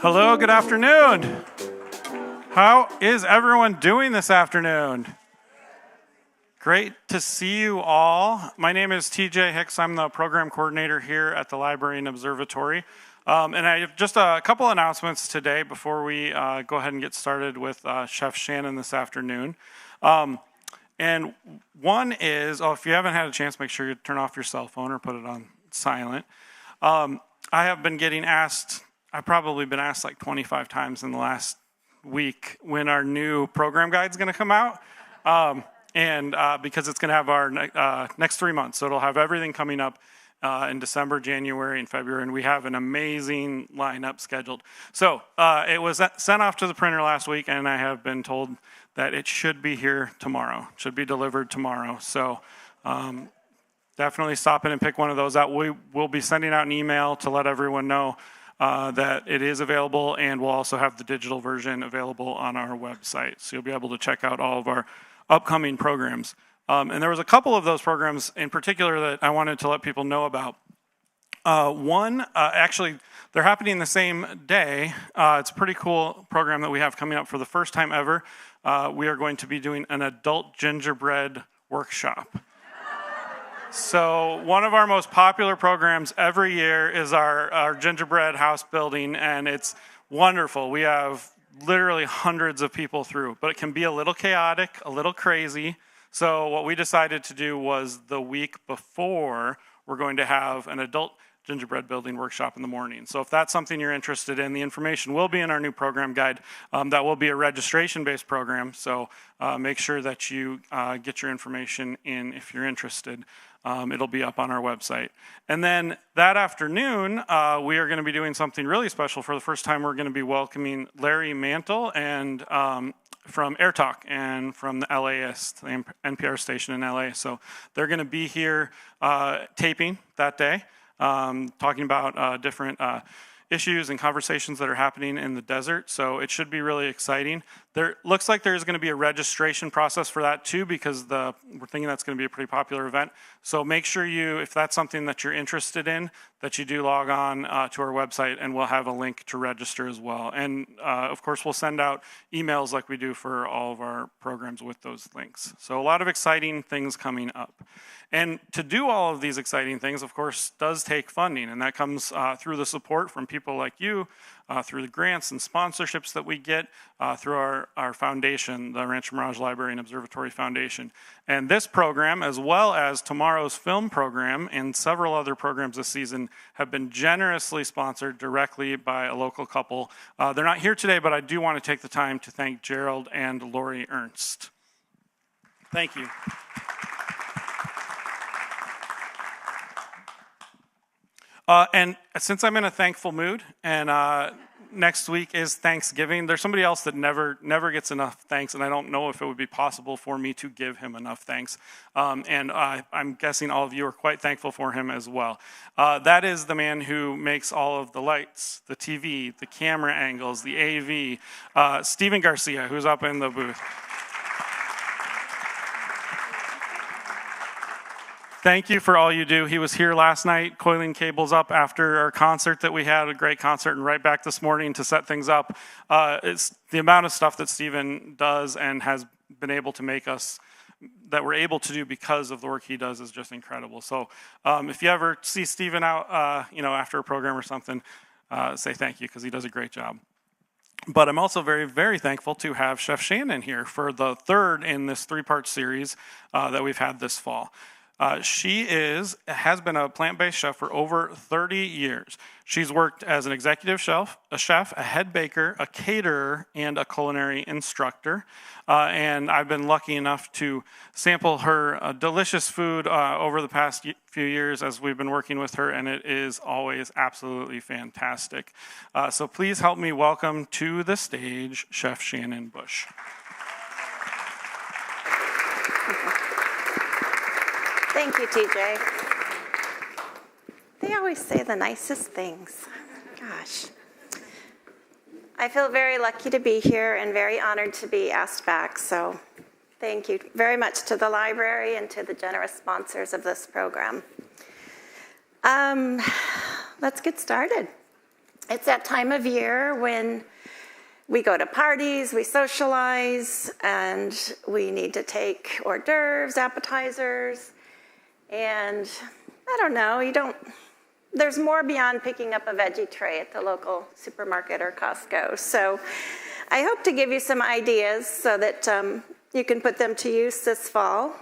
Hello, good afternoon. How is everyone doing this afternoon? Great to see you all. My name is TJ Hicks. I'm the program coordinator here at the Library and Observatory. And I have just a couple announcements today before we go ahead and get started with Chef Shannon this afternoon. And one is, if you haven't had a chance, make sure you turn off your cell phone or put it on silent. I have been getting asked, I've probably been asked like 25 times in the last week when our new program guide is going to come out. Because it's going to have our next 3 months. So it'll have everything coming up in December, January, and February. And we have an amazing lineup scheduled. So it was sent off to the printer last week, and I have been told that it should be here tomorrow. It should be delivered tomorrow. So definitely stop in and pick one of those out. We will be sending out an email to let everyone know that it is available, and we'll also have the digital version available on our website. So you'll be able to check out all of our upcoming programs. And there was a couple of those programs in particular that I wanted to let people know about. One, actually, they're happening the same day. It's a pretty cool program that we have coming up for the first time ever. We are going to be doing an adult gingerbread workshop. So one of our most popular programs every year is our gingerbread house building, and it's wonderful. We have literally hundreds of people through, but it can be a little chaotic, a little crazy. So what we decided to do was the week before, we're going to have an adult gingerbread building workshop in the morning. So if that's something you're interested in, the information will be in our new program guide. That will be a registration-based program, so make sure that you get your information in if you're interested. It'll be up on our website. And then that afternoon, we are going to be doing something really special. For the first time, we're going to be welcoming Larry Mantle and from Air Talk and from the LAist, the NPR station in LA. So they're going to be here taping that day, talking about different issues and conversations that are happening in the desert. So it should be really exciting. There looks like there's going to be a registration process for that too, because we're thinking that's going to be a pretty popular event. So make sure if that's something that you're interested in, that you do log on to our website, and we'll have a link to register as well. And of course, we'll send out emails like we do for all of our programs with those links. So a lot of exciting things coming up. And to do all of these exciting things, of course, does take funding, and that comes through the support from people like you, through the grants and sponsorships that we get through our foundation, the Rancho Mirage Library and Observatory Foundation. And this program, as well as tomorrow's film program and several other programs this season, have been generously sponsored directly by a local couple. They're not here today, but I do want to take the time to thank Gerald and Lori Ernst. Thank you. And since I'm in a thankful mood, and next week is Thanksgiving, there's somebody else that never gets enough thanks, and I don't know if it would be possible for me to give him enough thanks. And I'm guessing all of you are quite thankful for him as well. That is the man who makes all of the lights, the TV, the camera angles, the AV, Steven Garcia, who's up in the booth. Thank you for all you do. He was here last night, coiling cables up after our concert that we had, a great concert, and right back this morning to set things up. It's the amount of stuff that Stephen does and has been able to make us, that we're able to do because of the work he does, is just incredible. So if you ever see Stephen out, after a program or something, say thank you, because he does a great job. But I'm also very, very thankful to have Chef Shannon here for the third in this 3-part series that we've had this fall. She has been a plant-based chef for over 30 years. She's worked as an executive chef, a head baker, a caterer, and a culinary instructor. And I've been lucky enough to sample her delicious food over the past few years as we've been working with her, and it is always absolutely fantastic. So please help me welcome to the stage Chef Shannon Bush. Thank you, TJ. They always say the nicest things. Gosh. I feel very lucky to be here and very honored to be asked back. So thank you very much to the library and to the generous sponsors of this program. Let's get started. It's that time of year when we go to parties, we socialize, and we need to take hors d'oeuvres, appetizers, and I don't know, there's more beyond picking up a veggie tray at the local supermarket or Costco. So I hope to give you some ideas so that you can put them to use this fall.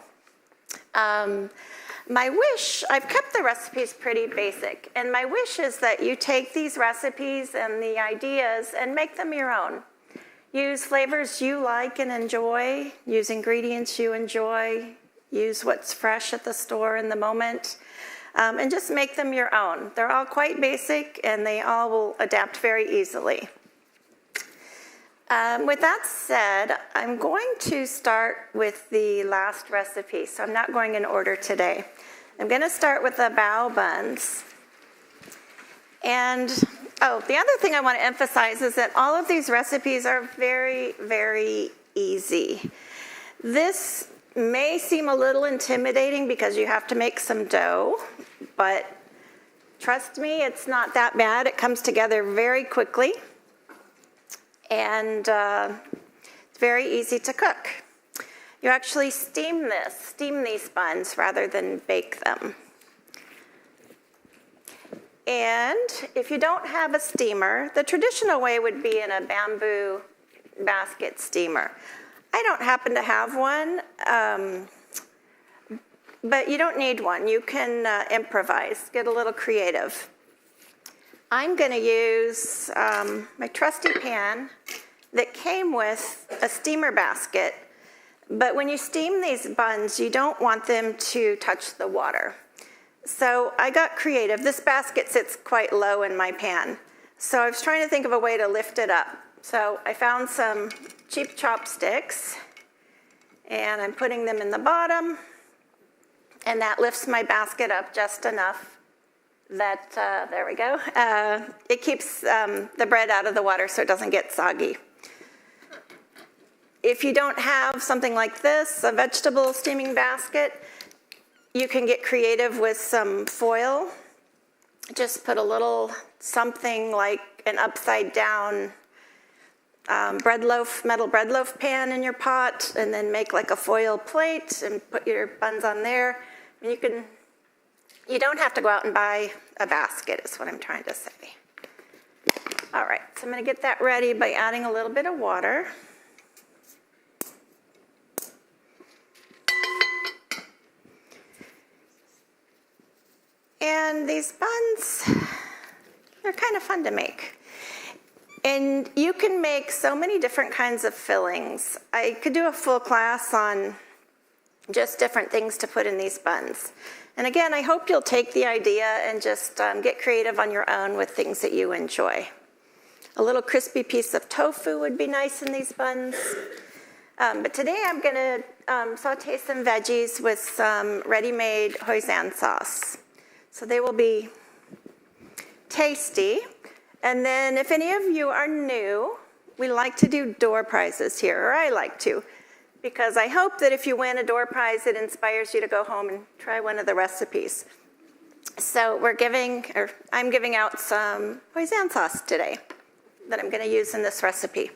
My wish, I've kept the recipes pretty basic, and my wish is that you take these recipes and the ideas and make them your own. Use flavors you like and enjoy, use ingredients you enjoy, use what's fresh at the store in the moment, and just make them your own. They're all quite basic, and they all will adapt very easily. With that said, I'm going to start with the last recipe, so I'm not going in order today. I'm going to start with the bao buns. And, the other thing I want to emphasize is that all of these recipes are very, very easy. This may seem a little intimidating because you have to make some dough, but trust me, it's not that bad. It comes together very quickly. And it's very easy to cook. You actually steam these buns rather than bake them. And if you don't have a steamer, the traditional way would be in a bamboo basket steamer. I don't happen to have one, but you don't need one. You can improvise, get a little creative. I'm going to use my trusty pan that came with a steamer basket, but when you steam these buns, you don't want them to touch the water. So I got creative. This basket sits quite low in my pan, so I was trying to think of a way to lift it up. So I found some cheap chopsticks, and I'm putting them in the bottom, and that lifts my basket up just enough that, there we go, it keeps the bread out of the water so it doesn't get soggy. If you don't have something like this, a vegetable steaming basket, you can get creative with some foil. Just put a little something like an upside down metal bread loaf pan in your pot, and then make like a foil plate and put your buns on there. And you don't have to go out and buy a basket, is what I'm trying to say. All right, so I'm going to get that ready by adding a little bit of water. And these buns, they're kind of fun to make. And you can make so many different kinds of fillings. I could do a full class on just different things to put in these buns. And again, I hope you'll take the idea and just get creative on your own with things that you enjoy. A little crispy piece of tofu would be nice in these buns. But today I'm going to saute some veggies with some ready-made hoisin sauce. So they will be tasty. And then if any of you are new, we like to do door prizes here, or I like to, because I hope that if you win a door prize, it inspires you to go home and try one of the recipes. So I'm giving out some hoisin sauce today that I'm going to use in this recipe.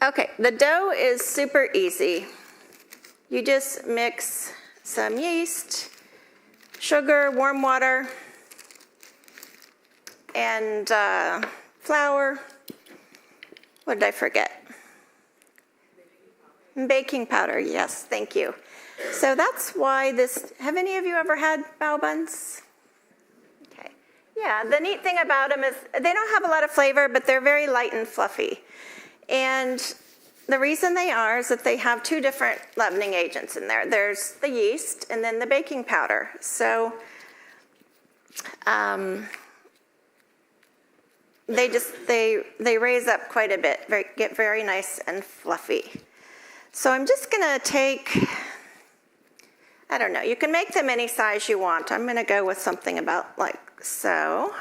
Okay, the dough is super easy. You just mix some yeast, sugar, warm water, and flour. What did I forget? Baking powder, yes, thank you. So that's why have any of you ever had bao buns? Okay. Yeah, the neat thing about them is they don't have a lot of flavor, but they're very light and fluffy. And the reason they are is that they have two different leavening agents in there. There's the yeast and then the baking powder. So they raise up quite a bit, get very nice and fluffy. So I'm just going to take, I don't know, you can make them any size you want. I'm going to go with something about like so.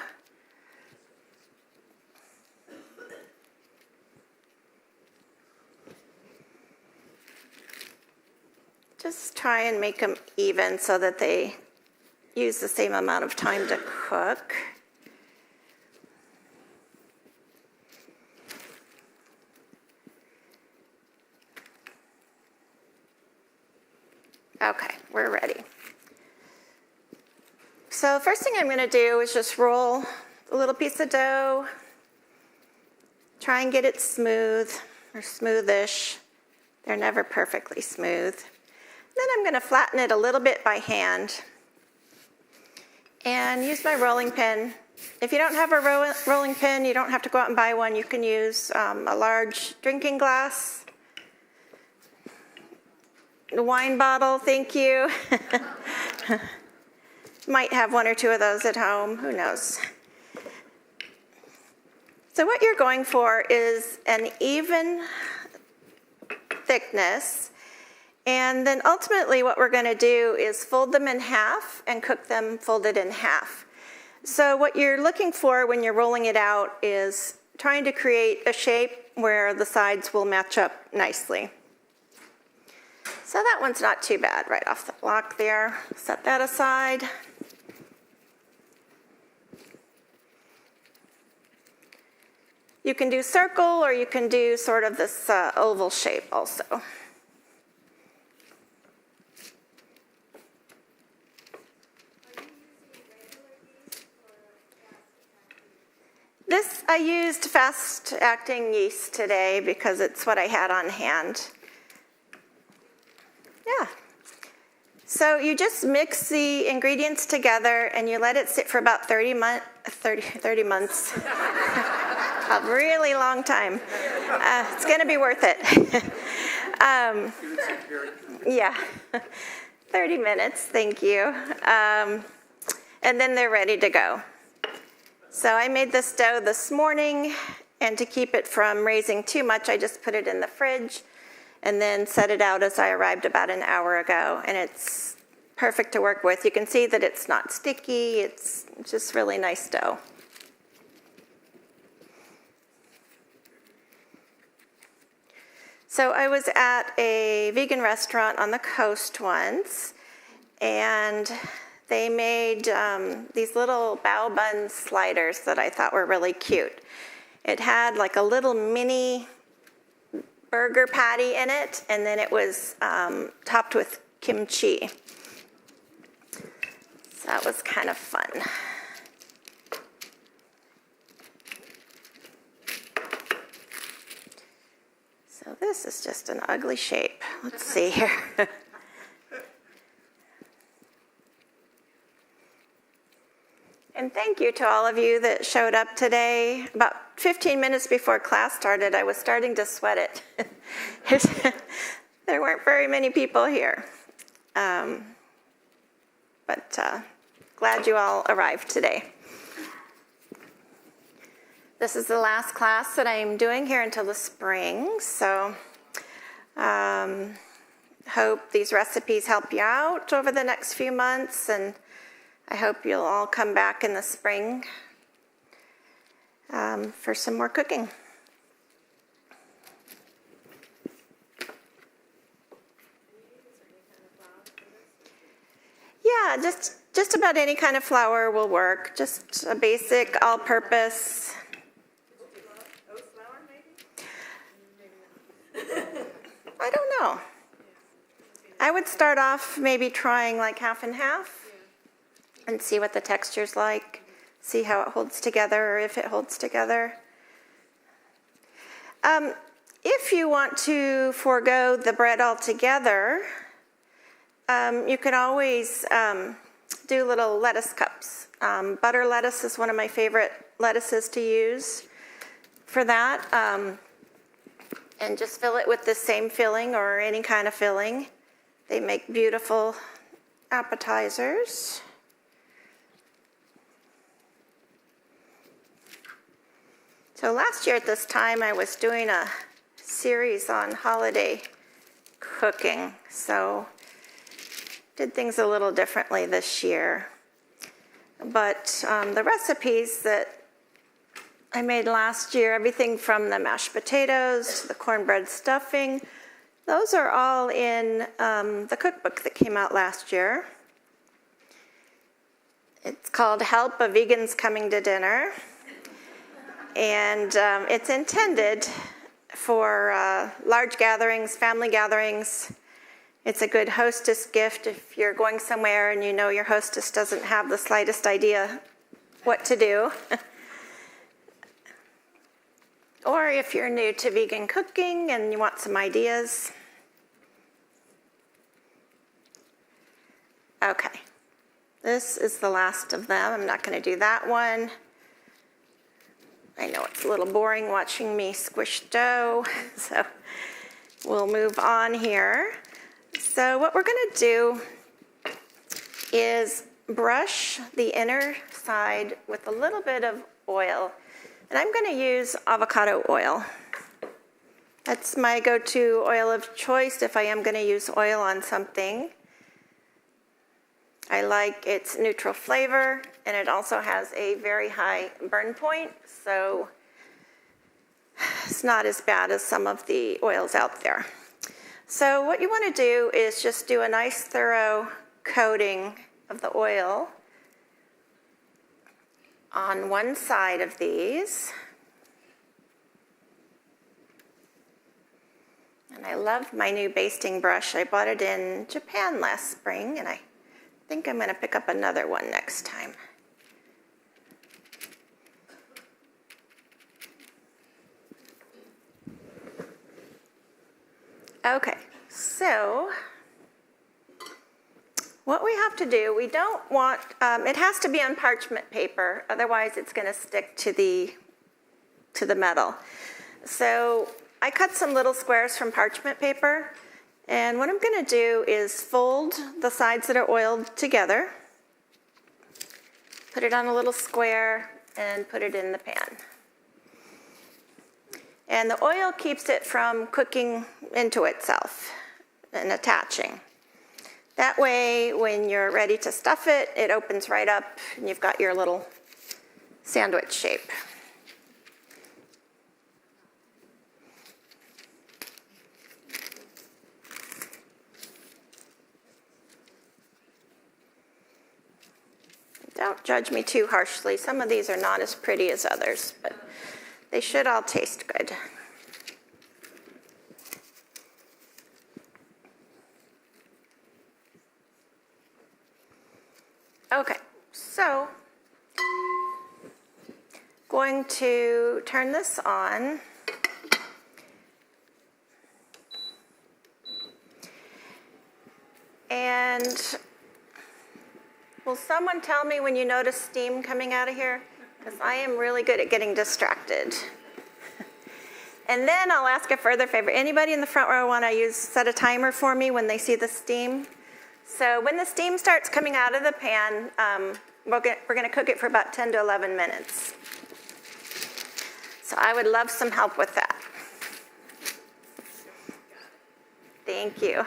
Just try and make them even so that they use the same amount of time to cook. Okay, we're ready. So first thing I'm going to do is just roll a little piece of dough. Try and get it smooth or smoothish. They're never perfectly smooth. Then I'm going to flatten it a little bit by hand and use my rolling pin. If you don't have a rolling pin, you don't have to go out and buy one. You can use a large drinking glass. A wine bottle, thank you. Might have one or two of those at home, who knows. So what you're going for is an even thickness, and then ultimately what we're going to do is fold them in half and cook them folded in half. So what you're looking for when you're rolling it out is trying to create a shape where the sides will match up nicely. So that one's not too bad right off the block there. Set that aside. You can do circle or you can do sort of this oval shape also. This, I used fast-acting yeast today because it's what I had on hand. Yeah. So you just mix the ingredients together and you let it sit for about 30 months. A really long time. It's going to be worth it. Yeah. 30 minutes, thank you. And then they're ready to go. So I made this dough this morning, and to keep it from raising too much, I just put it in the fridge and then set it out as I arrived about an hour ago, and it's perfect to work with. You can see that it's not sticky, it's just really nice dough. So I was at a vegan restaurant on the coast once, and they made these little bao bun sliders that I thought were really cute. It had like a little mini burger patty in it, and then it was topped with kimchi. So that was kind of fun. So this is just an ugly shape. Let's see here. And thank you to all of you that showed up today. About 15 minutes before class started, I was starting to sweat it. There weren't very many people here. But glad you all arrived today. This is the last class that I'm doing here until the spring, so hope these recipes help you out over the next few months, and I hope you'll all come back in the spring for some more cooking. Yeah, just about any kind of flour will work. Just a basic all-purpose. Oat flour, maybe? I don't know. I would start off maybe trying like half and half. And see what the texture's like, see how it holds together or if it holds together. If you want to forego the bread altogether, you can always do little lettuce cups. Butter lettuce is one of my favorite lettuces to use for that. And just fill it with the same filling or any kind of filling. They make beautiful appetizers. So last year at this time, I was doing a series on holiday cooking, so did things a little differently this year. But the recipes that I made last year, everything from the mashed potatoes to the cornbread stuffing, those are all in the cookbook that came out last year. It's called Help, a Vegan's Coming to Dinner. And it's intended for large gatherings, family gatherings. It's a good hostess gift if you're going somewhere and you know your hostess doesn't have the slightest idea what to do. Or if you're new to vegan cooking and you want some ideas. Okay, this is the last of them. I'm not going to do that one. I know it's a little boring watching me squish dough, so we'll move on here. So what we're going to do is brush the inner side with a little bit of oil. And I'm going to use avocado oil. That's my go-to oil of choice if I am going to use oil on something. I like its neutral flavor, and it also has a very high burn point, so it's not as bad as some of the oils out there. So what you want to do is just do a nice thorough coating of the oil on one side of these. And I love my new basting brush. I bought it in Japan last spring, and I think I'm going to pick up another one next time. Okay, so what we have to do, we don't want, it has to be on parchment paper, otherwise it's going to stick to the metal. So I cut some little squares from parchment paper, and what I'm going to do is fold the sides that are oiled together, put it on a little square, and put it in the pan. And the oil keeps it from cooking into itself and attaching. That way, when you're ready to stuff it, it opens right up and you've got your little sandwich shape. Don't judge me too harshly. Some of these are not as pretty as others, but they should all taste good. Okay, so going to turn this on. And will someone tell me when you notice steam coming out of here? Because I am really good at getting distracted. And then I'll ask a further favor. Anybody in the front row want to set a timer for me when they see the steam? So when the steam starts coming out of the pan, we're going to cook it for about 10 to 11 minutes. So I would love some help with that. Thank you.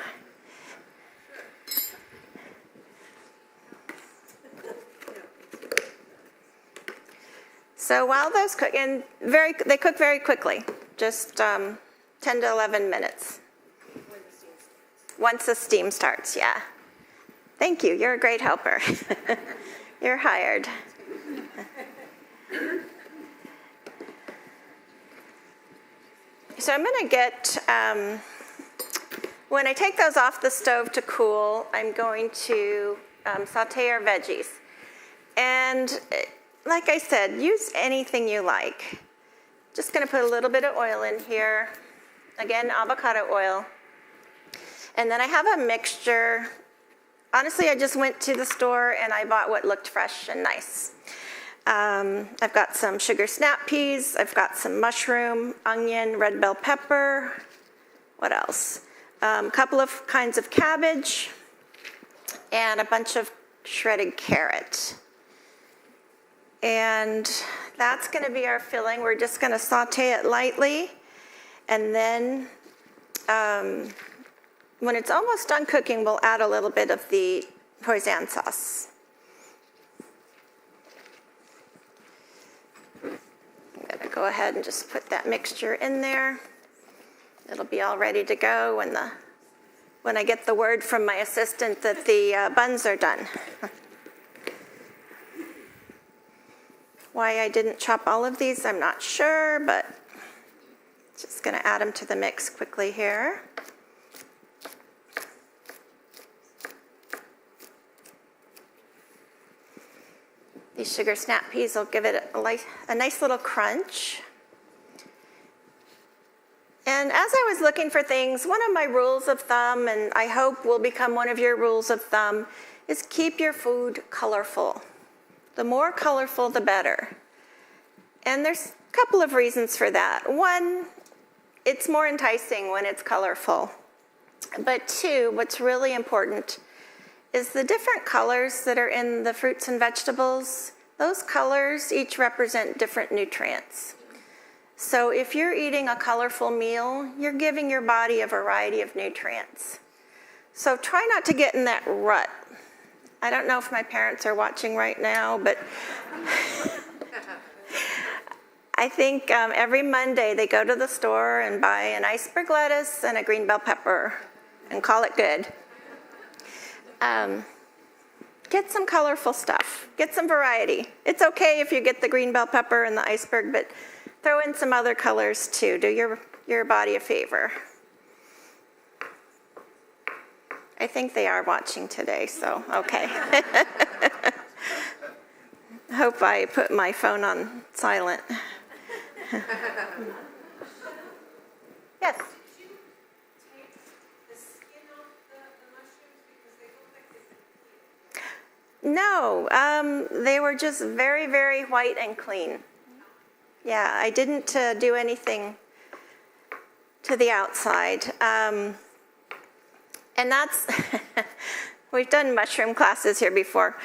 So while those cook, and they cook very quickly, just 10 to 11 minutes. Once the steam starts, yeah. Thank you, you're a great helper. You're hired. So I'm going to get, when I take those off the stove to cool, I'm going to saute our veggies. And like I said, use anything you like. Just going to put a little bit of oil in here. Again, avocado oil. And then I have a mixture. Honestly, I just went to the store and I bought what looked fresh and nice. I've got some sugar snap peas. I've got some mushroom, onion, red bell pepper. What else? A couple of kinds of cabbage and a bunch of shredded carrot. And that's going to be our filling. We're just going to saute it lightly. And then when it's almost done cooking, we'll add a little bit of the hoisin sauce. I'm going to go ahead and just put that mixture in there. It'll be all ready to go when I get the word from my assistant that the buns are done. Why I didn't chop all of these, I'm not sure, but just going to add them to the mix quickly here. These sugar snap peas will give it a nice little crunch. And as I was looking for things, one of my rules of thumb, and I hope will become one of your rules of thumb, is keep your food colorful. The more colorful, the better. And there's a couple of reasons for that. One, it's more enticing when it's colorful. But two, what's really important is the different colors that are in the fruits and vegetables. Those colors each represent different nutrients. So if you're eating a colorful meal, you're giving your body a variety of nutrients. So try not to get in that rut. I don't know if my parents are watching right now, but I think every Monday they go to the store and buy an iceberg lettuce and a green bell pepper and call it good. Get some colorful stuff. Get some variety. It's okay if you get the green bell pepper and the iceberg, but throw in some other colors too. Do your body a favor. I think they are watching today, so okay. Hope I put my phone on silent. Yes? No, they were just very, very white and clean. Yeah, I didn't do anything to the outside. And that's, we've done mushroom classes here before.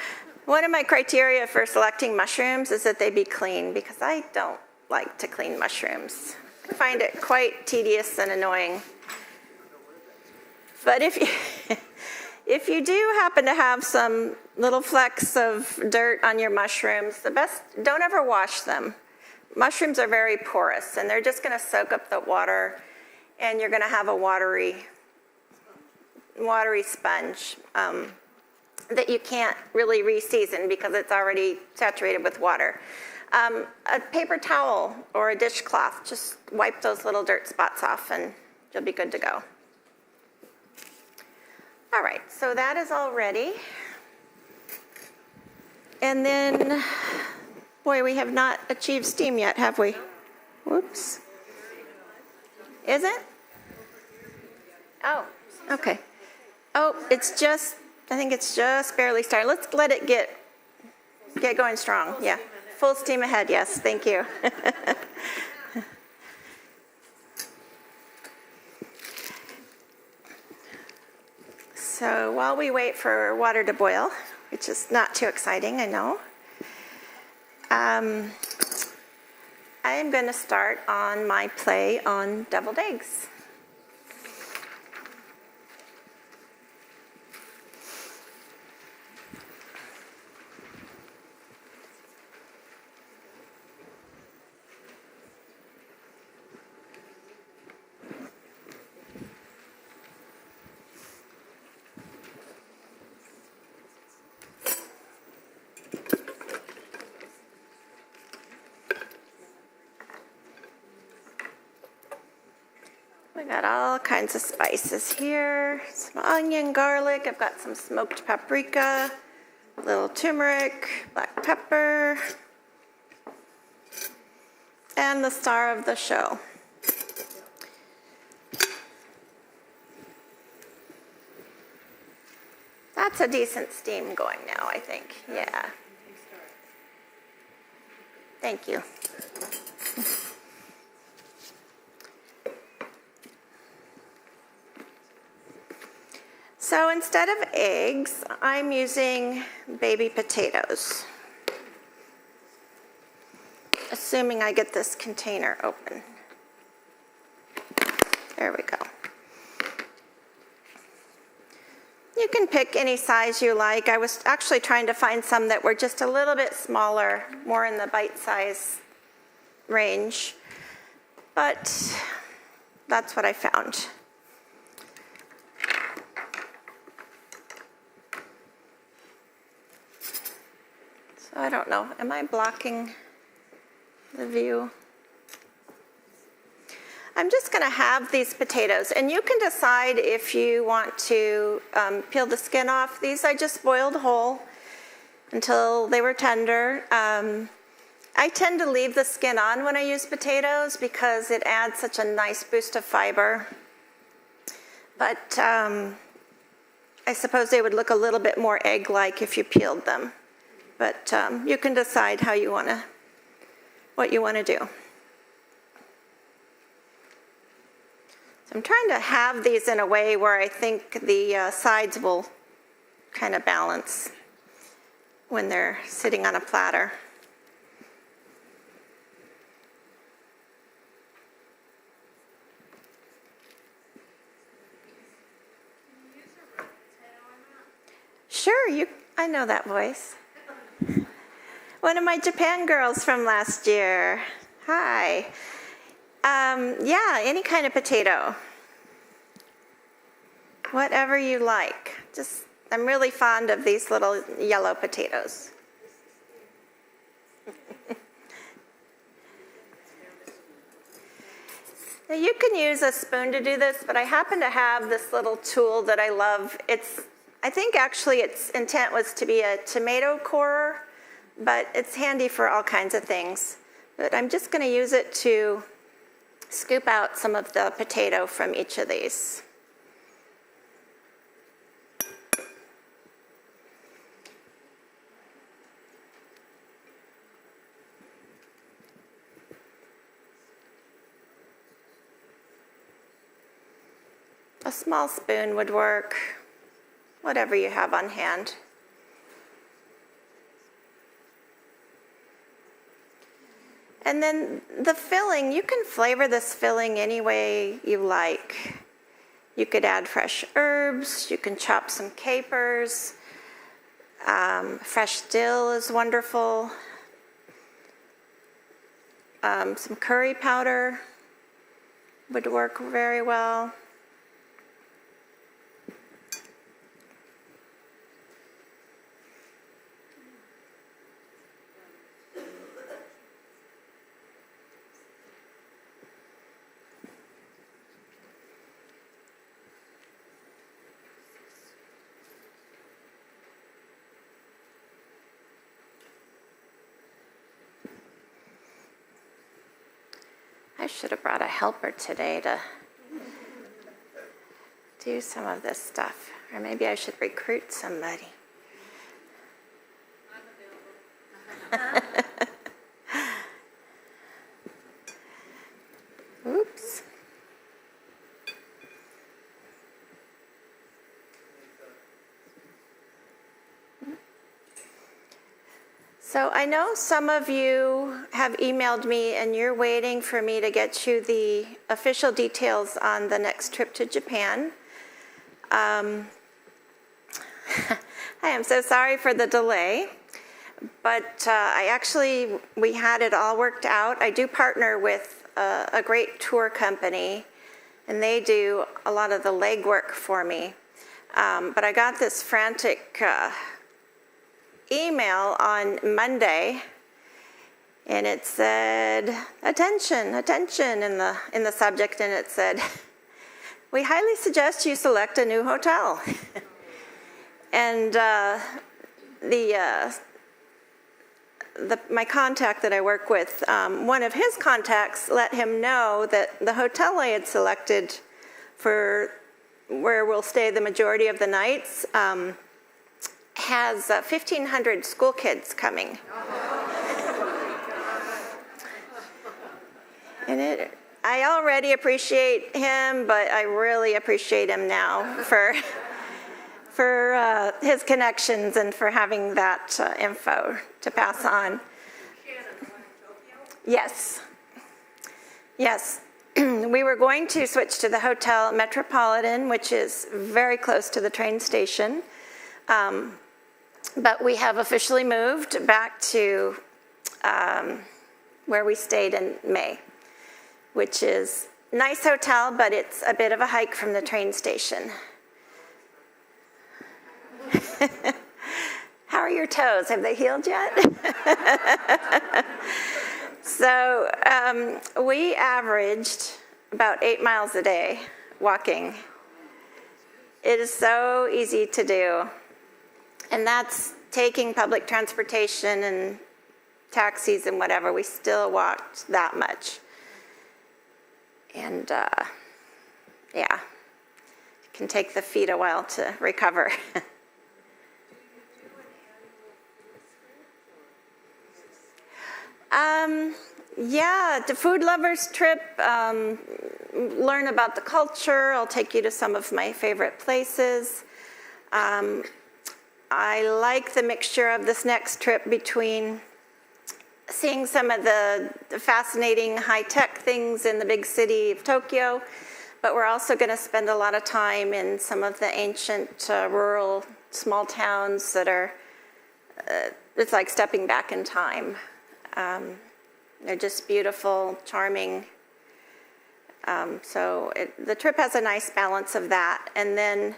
One of my criteria for selecting mushrooms is that they be clean, because I don't like to clean mushrooms. I find it quite tedious and annoying. But if you do happen to have some little flecks of dirt on your mushrooms, don't ever wash them. Mushrooms are very porous, and they're just going to soak up the water, and you're going to have a watery sponge that you can't really re-season because it's already saturated with water. A paper towel or a dishcloth, just wipe those little dirt spots off, and you'll be good to go. All right, so that is all ready. And then, boy, we have not achieved steam yet, have we? Whoops. Is it? Oh, okay. Oh, I think it's just barely started. Let's let it get going strong. Yeah, full steam ahead, yes, thank you. So while we wait for water to boil, which is not too exciting, I know, I am going to start on my play on deviled eggs. We got all kinds of spices here. Some onion, garlic. I've got some smoked paprika, a little turmeric, black pepper, and the star of the show. That's a decent steam going now, I think. Yeah. Thank you. So instead of eggs, I'm using baby potatoes, assuming I get this container open. There we go. You can pick any size you like. I was actually trying to find some that were just a little bit smaller, more in the bite-size range, but that's what I found. I don't know, am I blocking? the view. I'm just going to halve these potatoes, and you can decide if you want to peel the skin off. These I just boiled whole until they were tender. I tend to leave the skin on when I use potatoes because it adds such a nice boost of fiber. But I suppose they would look a little bit more egg-like if you peeled them. But you can decide how you want to, what you want to do. So I'm trying to have these in a way where I think the sides will kind of balance when they're sitting on a platter. Sure, I know that voice. One of my Japan girls from last year. Hi. Yeah, any kind of potato. Whatever you like. I'm really fond of these little yellow potatoes. Now you can use a spoon to do this, but I happen to have this little tool that I love. I think actually its intent was to be a tomato corer, but it's handy for all kinds of things. But I'm just going to use it to scoop out some of the potato from each of these. A small spoon would work, whatever you have on hand. And then the filling, you can flavor this filling any way you like. You could add fresh herbs, you can chop some capers, fresh dill is wonderful, some curry powder would work very well. I should have brought a helper today to do some of this stuff. Or maybe I should recruit somebody. Oops. So I know some of you have emailed me and you're waiting for me to get you the official details on the next trip to Japan. I am so sorry for the delay, but we had it all worked out. I do partner with a great tour company, and they do a lot of the legwork for me. But I got this frantic email on Monday, and it said, attention, attention in the subject, and it said, we highly suggest you select a new hotel. And my contact that I work with, one of his contacts let him know that the hotel I had selected for where we'll stay the majority of the nights has 1,500 school kids coming. And I already appreciate him, but I really appreciate him now for his connections and for having that info to pass on. Yes. Yes. We were going to switch to the Hotel Metropolitan, which is very close to the train station. But we have officially moved back to where we stayed in May, which is a nice hotel, but it's a bit of a hike from the train station. How are your toes? Have they healed yet? So we averaged about 8 miles a day walking. It is so easy to do. And that's taking public transportation and taxis and whatever. We still walked that much. And yeah, it can take the feet a while to recover. Yeah, the food lovers trip, learn about the culture. I'll take you to some of my favorite places. I like the mixture of this next trip between seeing some of the fascinating high-tech things in the big city of Tokyo, but we're also going to spend a lot of time in some of the ancient rural small towns that are, it's like stepping back in time. They're just beautiful, charming. So the trip has a nice balance of that. And then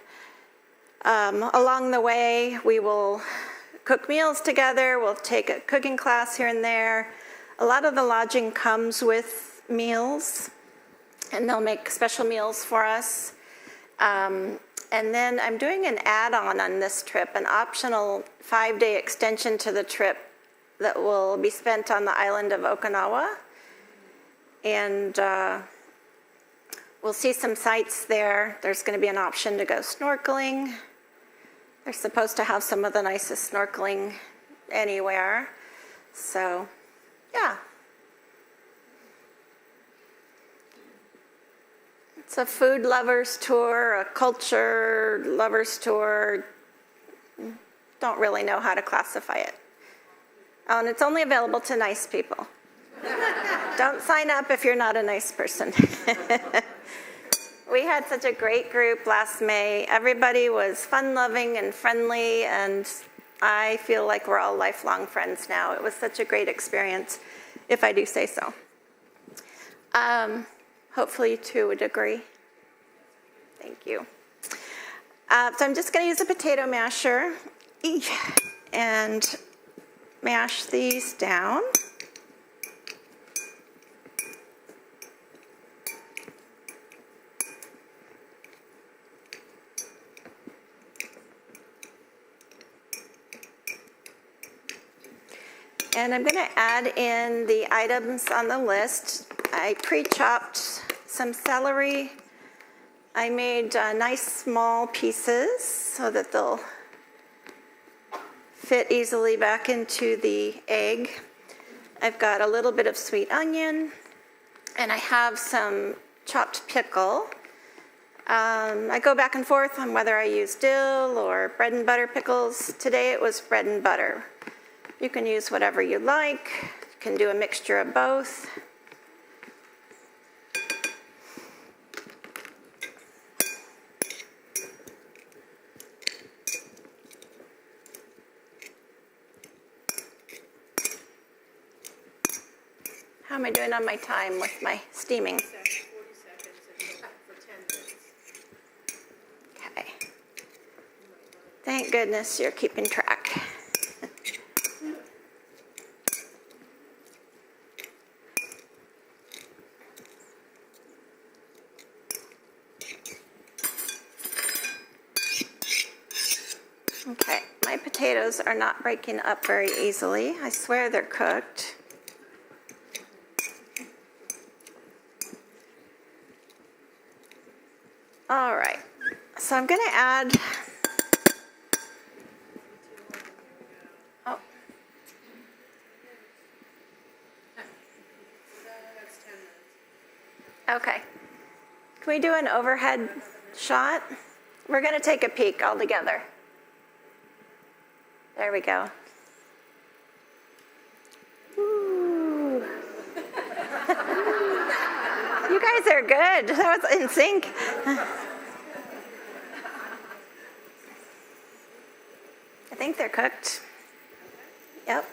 along the way, we will cook meals together. We'll take a cooking class here and there. A lot of the lodging comes with meals, and they'll make special meals for us. And then I'm doing an add-on on this trip, an optional 5-day extension to the trip that will be spent on the island of Okinawa. And we'll see some sights there. There's going to be an option to go snorkeling. They're supposed to have some of the nicest snorkeling anywhere. So, yeah. It's a food lovers tour, a culture lovers tour. Don't really know how to classify it. Oh, and it's only available to nice people. Don't sign up if you're not a nice person. We had such a great group last May. Everybody was fun-loving and friendly, and I feel like we're all lifelong friends now. It was such a great experience, if I do say so. Hopefully you too would agree. Thank you. So I'm just going to use a potato masher and mash these down. And I'm going to add in the items on the list. I pre-chopped some celery. I made nice small pieces so that they'll fit easily back into the egg. I've got a little bit of sweet onion, and I have some chopped pickle. I go back and forth on whether I use dill or bread and butter pickles. Today it was bread and butter. You can use whatever you like. You can do a mixture of both. How am I doing on my time with my steaming? 40 seconds for 10 minutes. Okay. Thank goodness you're keeping track. Okay, my potatoes are not breaking up very easily. I swear they're cooked. All right, so I'm going to add, oh. Okay, can we do an overhead shot? We're going to take a peek all together. There we go. Ooh. You guys are good. That was in sync. I think they're cooked. Yep.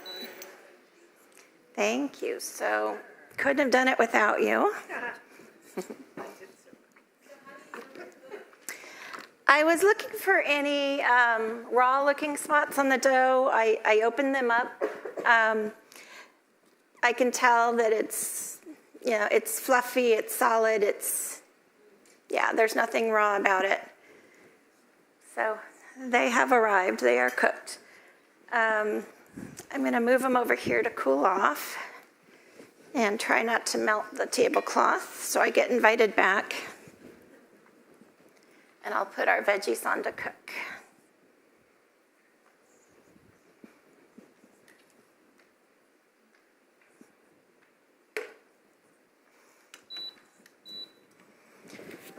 Thank you. So, couldn't have done it without you. I was looking for any raw looking spots on the dough. I opened them up. I can tell that it's, it's fluffy, it's solid, there's nothing raw about it. So they have arrived, they are cooked. I'm gonna move them over here to cool off and try not to melt the tablecloth so I get invited back. And I'll put our veggies on to cook.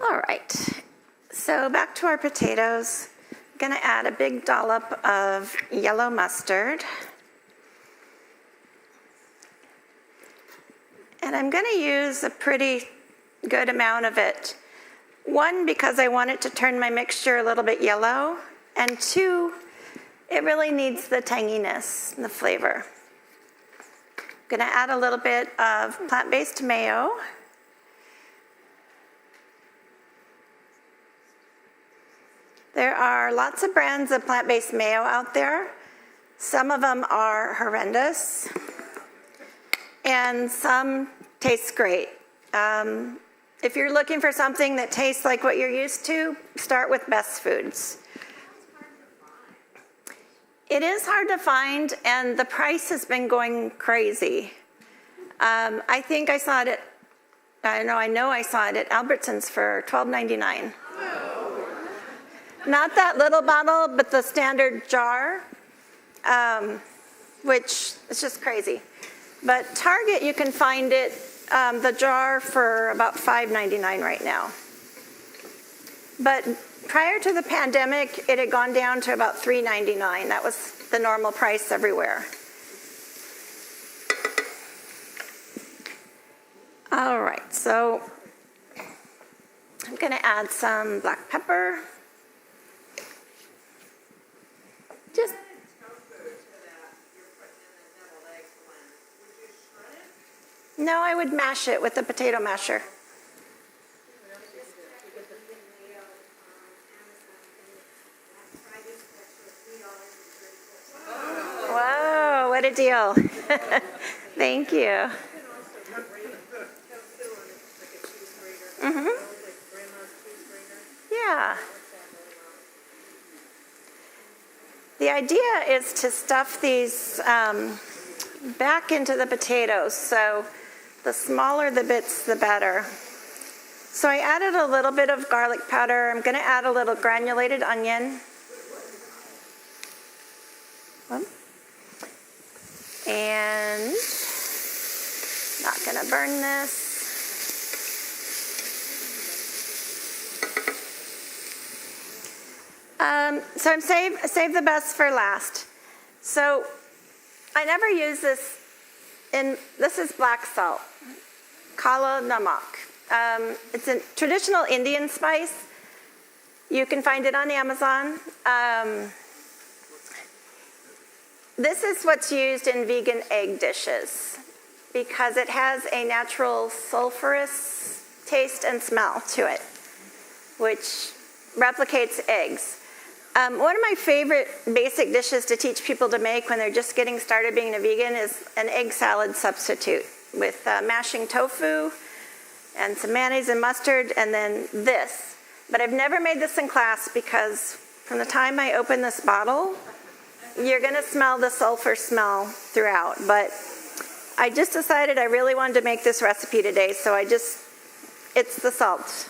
All right, so back to our potatoes. I'm gonna add a big dollop of yellow mustard. And I'm gonna use a pretty good amount of it. One, because I want it to turn my mixture a little bit yellow, and two, it really needs the tanginess and the flavor. I'm gonna add a little bit of plant-based mayo. There are lots of brands of plant-based mayo out there. Some of them are horrendous, and some taste great. If you're looking for something that tastes like what you're used to, start with Best Foods. It is hard to find, and the price has been going crazy. I think I saw it I know I saw it at Albertsons for $12.99. Not that little bottle, but the standard jar, which is just crazy. But Target, you can find it, the jar for about $5.99 right now. But prior to the pandemic, it had gone down to about $3.99. That was the normal price everywhere. All right, so I'm gonna add some black pepper. Just no, I would mash it with the potato masher. Whoa, what a deal. Thank you. Mm-hmm. Yeah. The idea is to stuff these back into the potatoes, so the smaller the bits, the better. So I added a little bit of garlic powder. I'm going to add a little granulated onion. And not going to burn this. So I'm save the best for last. So I never use this. This is black salt, kala namak. It's a traditional Indian spice. You can find it on Amazon. This is what's used in vegan egg dishes because it has a natural sulfurous taste and smell to it, which replicates eggs. One of my favorite basic dishes to teach people to make when they're just getting started being a vegan is an egg salad substitute with mashing tofu and some mayonnaise and mustard, and then this. But I've never made this in class because from the time I open this bottle, you're going to smell the sulfur smell throughout. But I just decided I really wanted to make this recipe today, so it's the salt.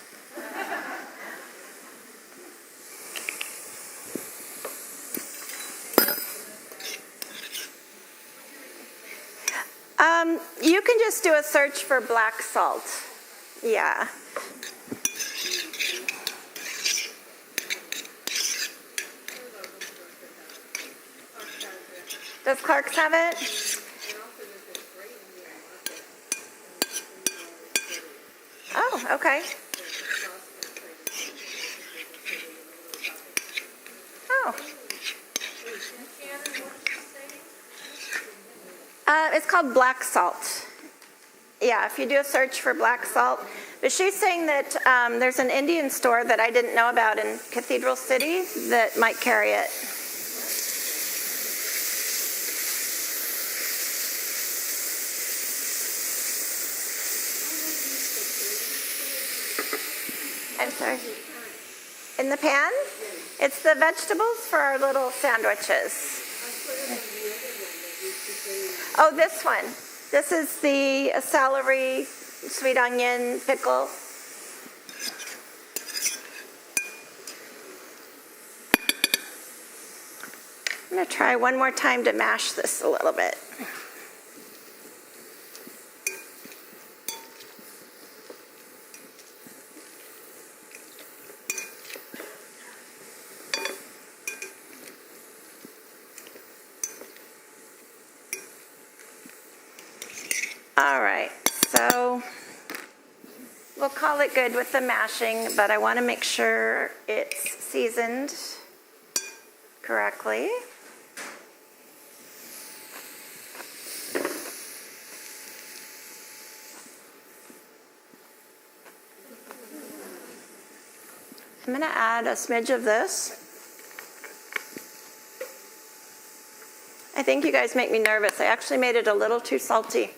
You can just do a search for black salt. Yeah. Does Clark's have it? Oh, okay. Oh. It's called black salt. Yeah, if you do a search for black salt. But she's saying that there's an Indian store that I didn't know about in Cathedral City that might carry it. I'm sorry. In the pan? It's the vegetables for our little sandwiches. Oh, this one. This is the celery, sweet onion, pickle. I'm going to try one more time to mash this a little bit. All right, so we'll call it good with the mashing, but I want to make sure it's seasoned correctly. I'm going to add a smidge of this. I think you guys make me nervous. I actually made it a little too salty.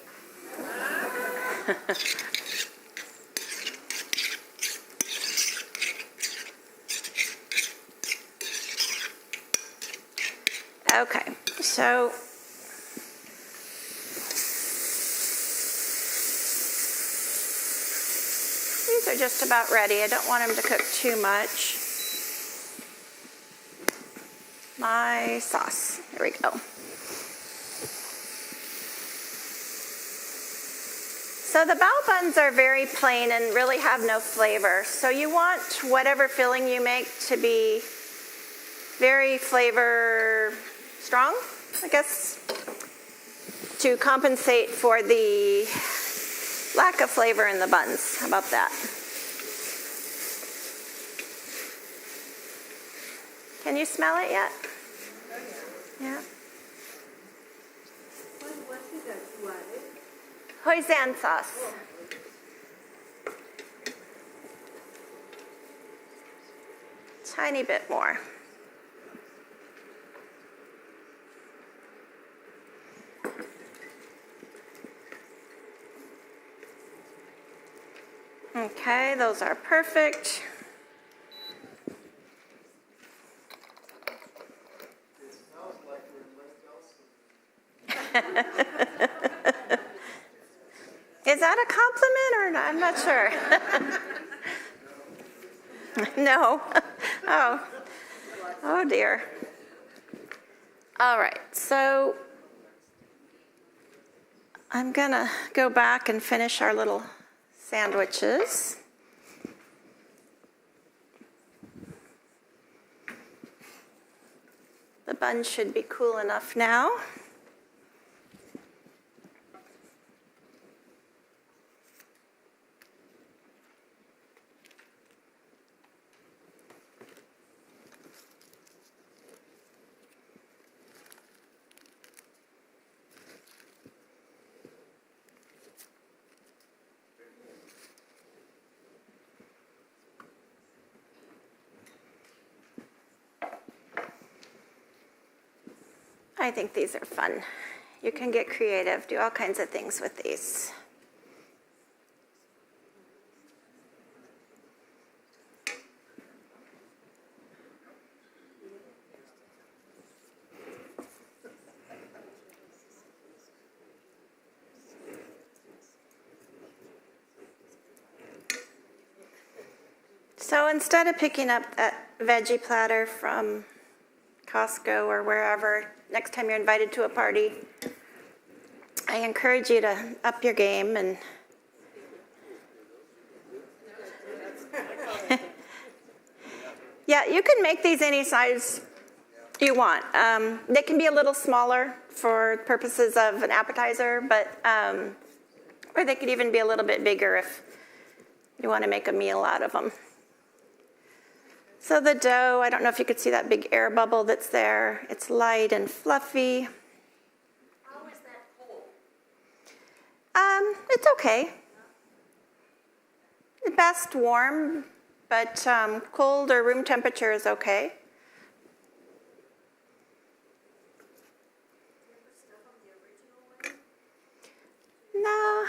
Okay, so these are just about ready. I don't want them to cook too much. My sauce, there we go. So the bao buns are very plain and really have no flavor. So you want whatever filling you make to be very flavor strong, I guess, to compensate for the lack of flavor in the buns. How about that? Can you smell it yet? Yeah. Hoisin sauce. Tiny bit more. Okay, those are perfect. Is that a compliment or not? I'm not sure. No. Oh dear. All right, so I'm gonna go back and finish our little sandwiches. The bun should be cool enough now. I think these are fun. You can get creative, do all kinds of things with these. So instead of picking up that veggie platter from Costco or wherever, next time you're invited to a party, I encourage you to up your game and yeah, you can make these any size you want. They can be a little smaller for purposes of an appetizer, but or they could even be a little bit bigger if you want to make a meal out of them. So the dough, I don't know if you could see that big air bubble that's there. It's light and fluffy. How is that cold? It's okay. Best warm, but cold or room temperature is okay. No.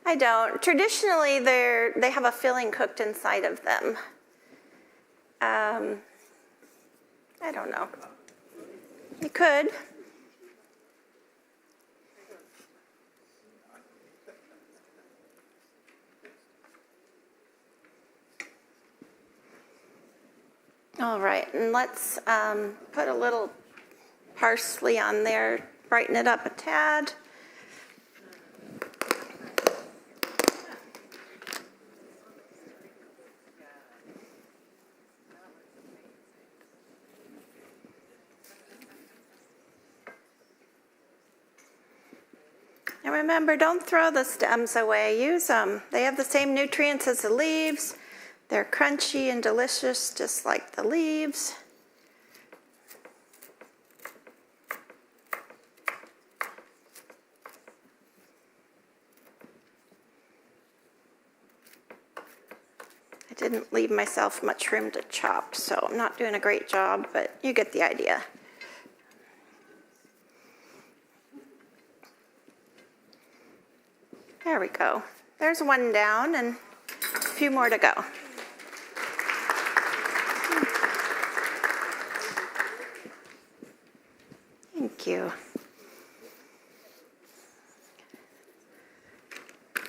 I don't. Traditionally, they have a filling cooked inside of them. I don't know. You could. All right, and let's put a little parsley on there, brighten it up a tad. And remember, don't throw the stems away, use them. They have the same nutrients as the leaves. They're crunchy and delicious, just like the leaves. I didn't leave myself much room to chop, so I'm not doing a great job, but you get the idea. There we go. There's one down and a few more to go. Thank you.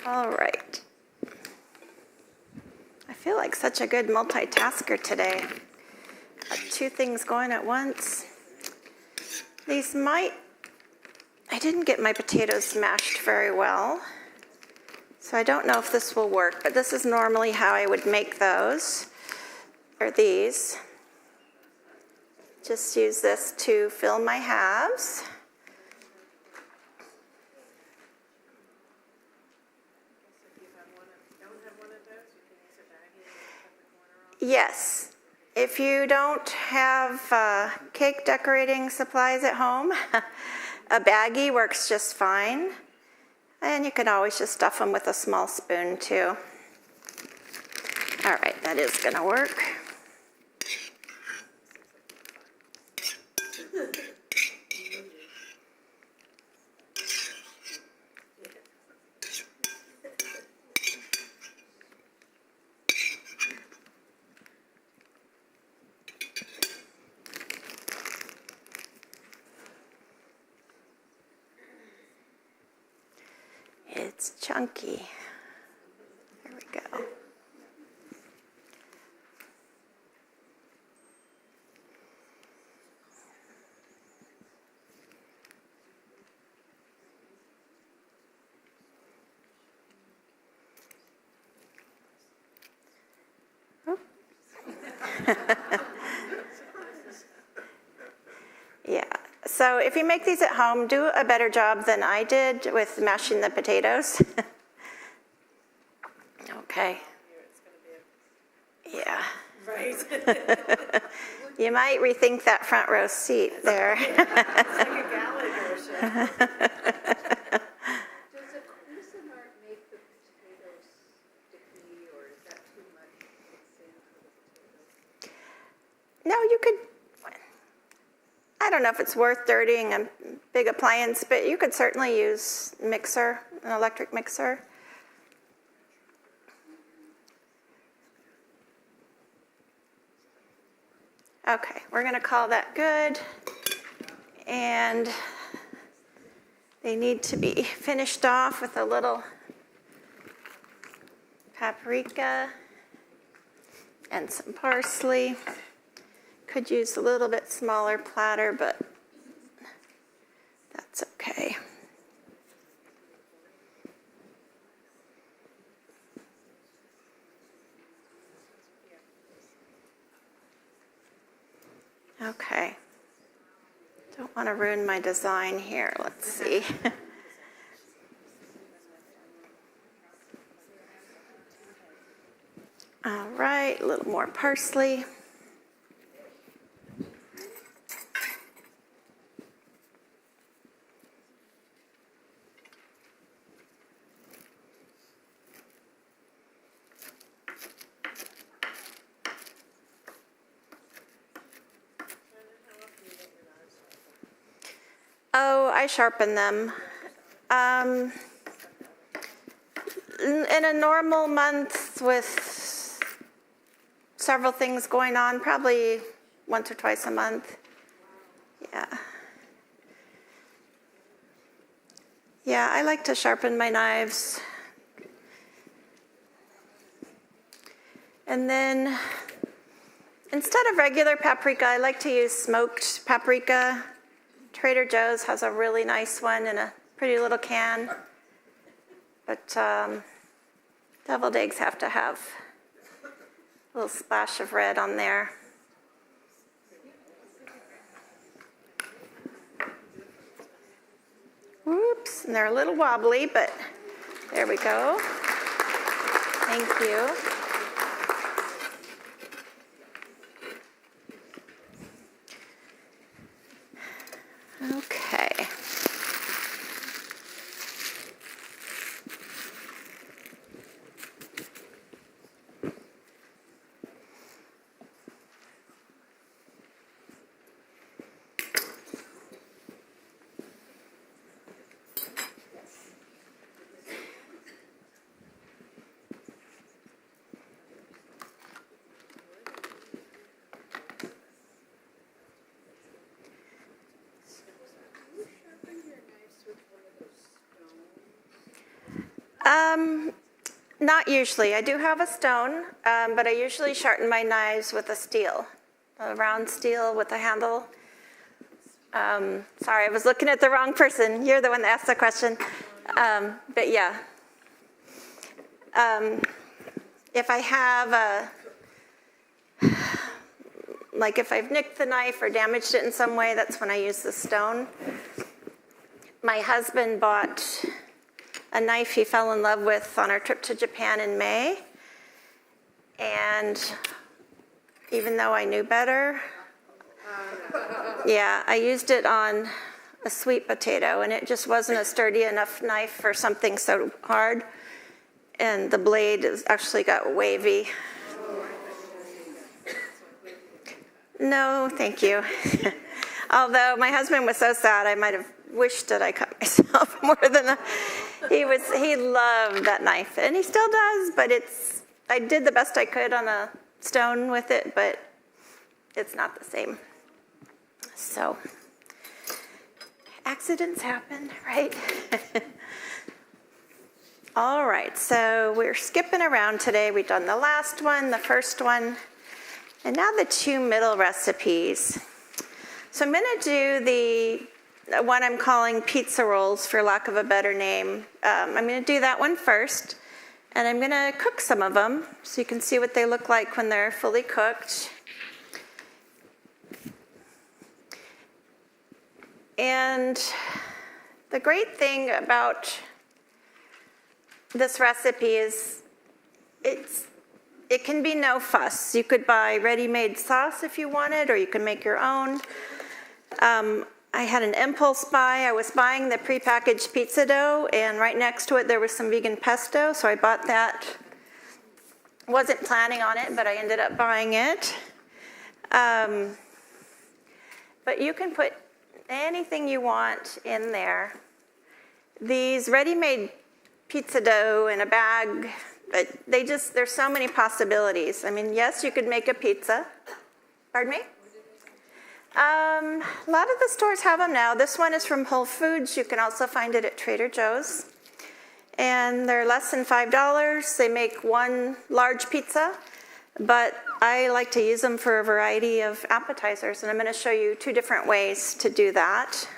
All right. I feel like such a good multitasker today. Got two things going at once. I didn't get my potatoes mashed very well, so I don't know if this will work, but this is normally how I would make those, or these. Just use this to fill my halves. Yes. If you don't have cake decorating supplies at home, a baggie works just fine. And you can always just stuff them with a small spoon too. All right, that is gonna work. It's chunky. There we go. Yeah. So if you make these at home, do a better job than I did with mashing the potatoes. Okay. Yeah. Right. You might rethink that front row seat there. It's like a Gallagher show. Does a Cuisinart make the potatoes sticky, or is that too much mixing for the potatoes? No, you could, I don't know if it's worth dirtying a big appliance, but you could certainly use mixer, an electric mixer. Okay, we're going to call that good. And they need to be finished off with a little paprika and some parsley. Could use a little bit smaller platter, but that's okay. Okay. Don't want to ruin my design here. Let's see. All right, a little more parsley. Oh, I sharpen them. In a normal month with several things going on, probably once or twice a month. Yeah. Yeah, I like to sharpen my knives. And then instead of regular paprika, I like to use smoked paprika. Trader Joe's has a really nice one in a pretty little can. But deviled eggs have to have a little splash of red on there. Oops, and they're a little wobbly, but there we go. Thank you. Okay. Not usually. I do have a stone, but I usually sharpen my knives with a steel, a round steel with a handle. Sorry, I was looking at the wrong person. You're the one that asked the question. But yeah. If I have if I've nicked the knife or damaged it in some way, that's when I use the stone. My husband bought a knife he fell in love with on our trip to Japan in May. And even though I knew better, yeah, I used it on a sweet potato, and it just wasn't a sturdy enough knife for something so hard. And the blade actually got wavy. No, thank you. Although my husband was so sad, I might have wished that I cut myself more than he loved that knife, and he still does, but I did the best I could on a stone with it, but it's not the same. So accidents happen, right? All right, so we're skipping around today. We've done the last one, the first one, and now the two middle recipes. So I'm going to do the one I'm calling pizza rolls, for lack of a better name. I'm going to do that one first, and I'm going to cook some of them so you can see what they look like when they're fully cooked. And the great thing about this recipe is it can be no fuss. You could buy ready-made sauce if you wanted, or you can make your own. I had an impulse buy. I was buying the prepackaged pizza dough, and right next to it there was some vegan pesto, so I bought that. Wasn't planning on it, but I ended up buying it. But you can put anything you want in there. These ready-made pizza dough in a bag, but there's so many possibilities. I mean, yes, you could make a pizza. Pardon me? A lot of the stores have them now. This one is from Whole Foods. You can also find it at Trader Joe's. And they're less than $5. They make one large pizza, but I like to use them for a variety of appetizers, and I'm going to show you two different ways to do that.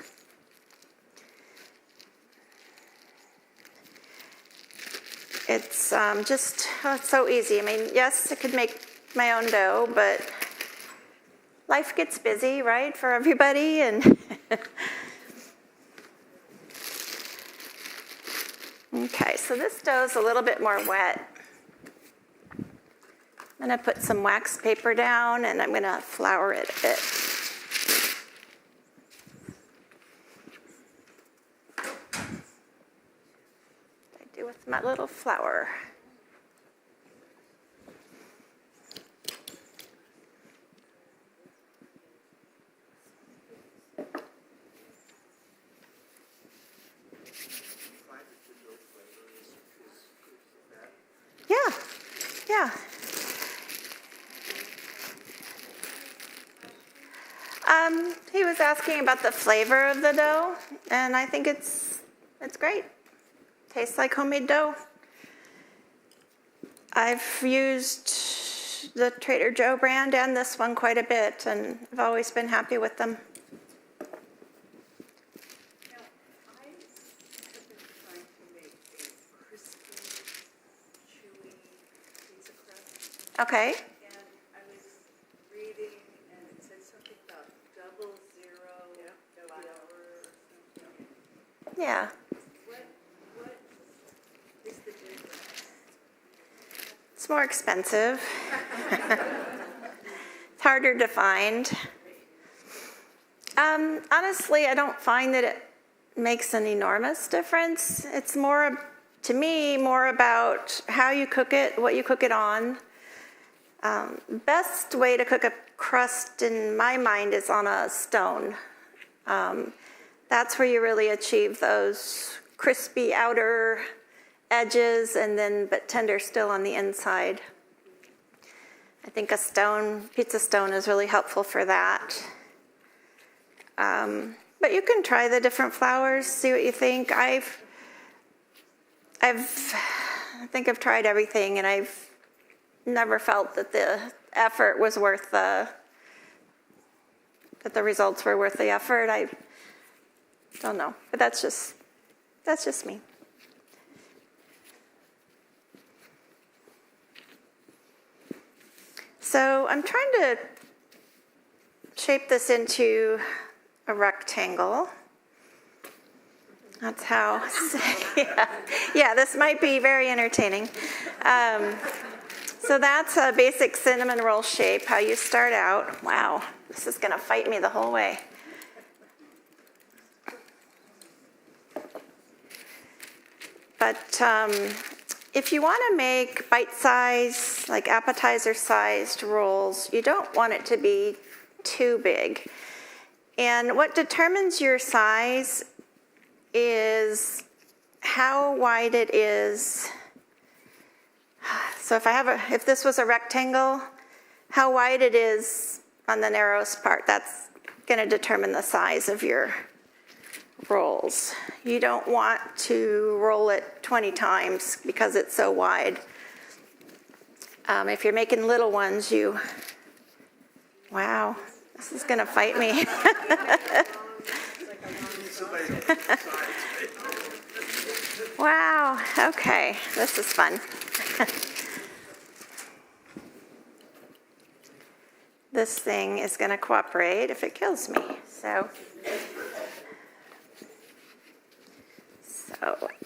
It's it's so easy. I mean, yes, I could make my own dough, but life gets busy, right, for everybody, and okay, so this dough's a little bit more wet. I'm going to put some wax paper down, and I'm going to flour it a bit. What do I do with my little flour? Yeah. He was asking about the flavor of the dough, and I think it's great. Tastes like homemade dough. I've used the Trader Joe brand and this one quite a bit, and I've always been happy with them. Now, I have been trying to make a crispy, chewy pizza crust. Okay. And I was reading, and it said something about 00 flour or something. Yeah. What is the difference? It's more expensive. It's harder to find. Honestly, I don't find that it makes an enormous difference. It's more, to me, more about how you cook it, what you cook it on. Best way to cook a crust, in my mind, is on a stone. That's where you really achieve those crispy outer edges, and then but tender still on the inside. I think a pizza stone is really helpful for that. But you can try the different flours, see what you think. I think I've tried everything, and I've never felt that the effort was worth that the results were worth the effort. I don't know, but that's just me. So I'm trying to shape this into a rectangle. That's how, yeah, this might be very entertaining. So that's a basic cinnamon roll shape, how you start out. Wow, this is gonna fight me the whole way. But if you want to make bite-sized, like appetizer-sized rolls, you don't want it to be too big. And what determines your size is how wide it is. So if this was a rectangle, how wide it is on the narrowest part, that's going to determine the size of your rolls. You don't want to roll it 20 times because it's so wide. If you're making little ones, wow, this is going to fight me. Wow, okay, this is fun. This thing is going to cooperate if it kills me, so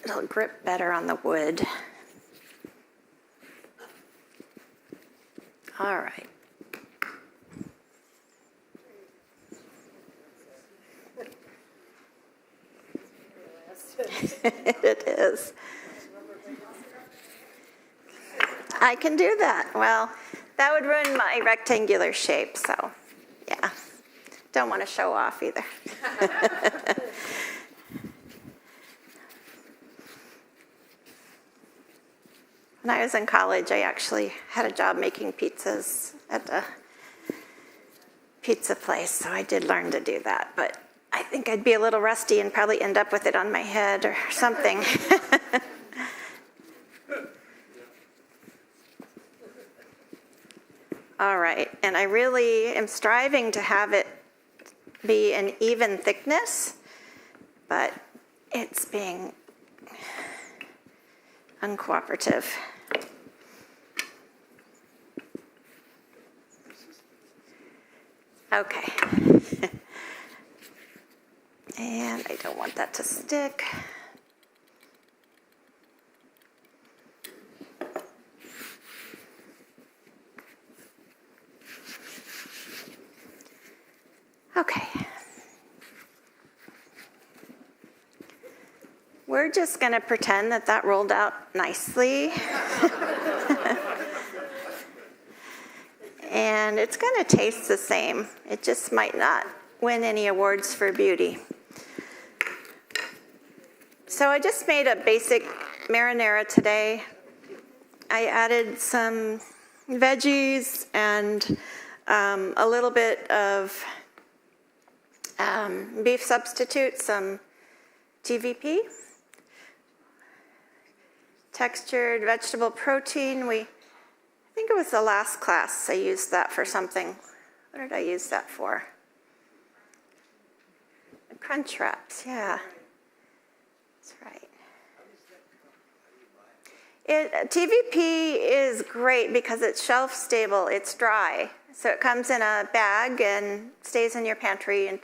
it'll grip better on the wood. All right. It is. I can do that. Well, that would ruin my rectangular shape, so yeah. Don't want to show off either. When I was in college, I actually had a job making pizzas at a pizza place, so I did learn to do that. But I think I'd be a little rusty and probably end up with it on my head or something. All right, and I really am striving to have it be an even thickness, but it's being uncooperative. Okay. And I don't want that to stick. Okay. We're just going to pretend that that rolled out nicely. And it's going to taste the same. It just might not win any awards for beauty. So I just made a basic marinara today. I added some veggies and a little bit of beef substitute, some TVP, textured vegetable protein. I think it was the last class I used that for something. What did I use that for? The crunch wraps, yeah. That's right. TVP is great because it's shelf stable, it's dry. So it comes in a bag and stays in your pantry, and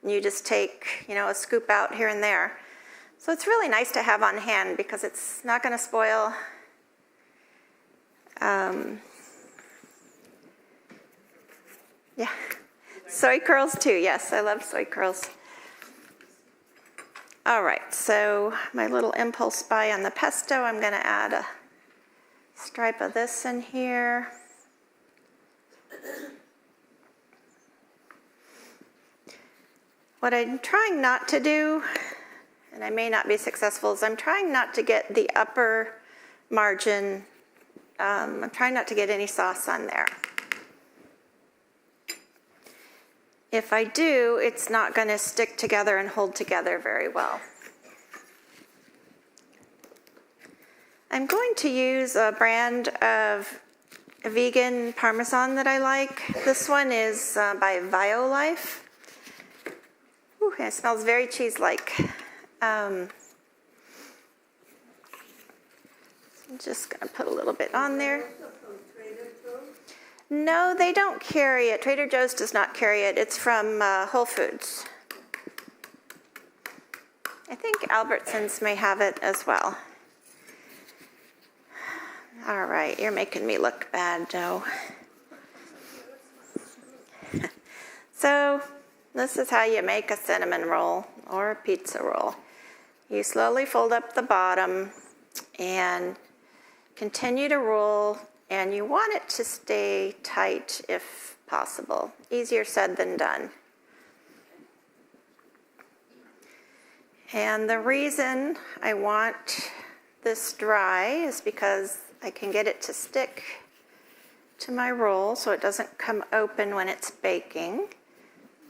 you just take, a scoop out here and there. So it's really nice to have on hand because it's not going to spoil. Yeah, soy curls too. Yes, I love soy curls. All right, so my little impulse buy on the pesto, I'm going to add a stripe of this in here. What I'm trying not to do, and I may not be successful, is I'm trying not to get the upper margin, I'm trying not to get any sauce on there. If I do, it's not going to stick together and hold together very well. I'm going to use a brand of vegan Parmesan that I like. This one is by Violife. Ooh, it smells very cheese-like. I'm just going to put a little bit on there. No, they don't carry it. Trader Joe's does not carry it. It's from Whole Foods. I think Albertsons may have it as well. All right, you're making me look bad, Joe. So this is how you make a cinnamon roll or a pizza roll. You slowly fold up the bottom and continue to roll, and you want it to stay tight if possible. Easier said than done. And the reason I want this dry is because I can get it to stick to my roll so it doesn't come open when it's baking.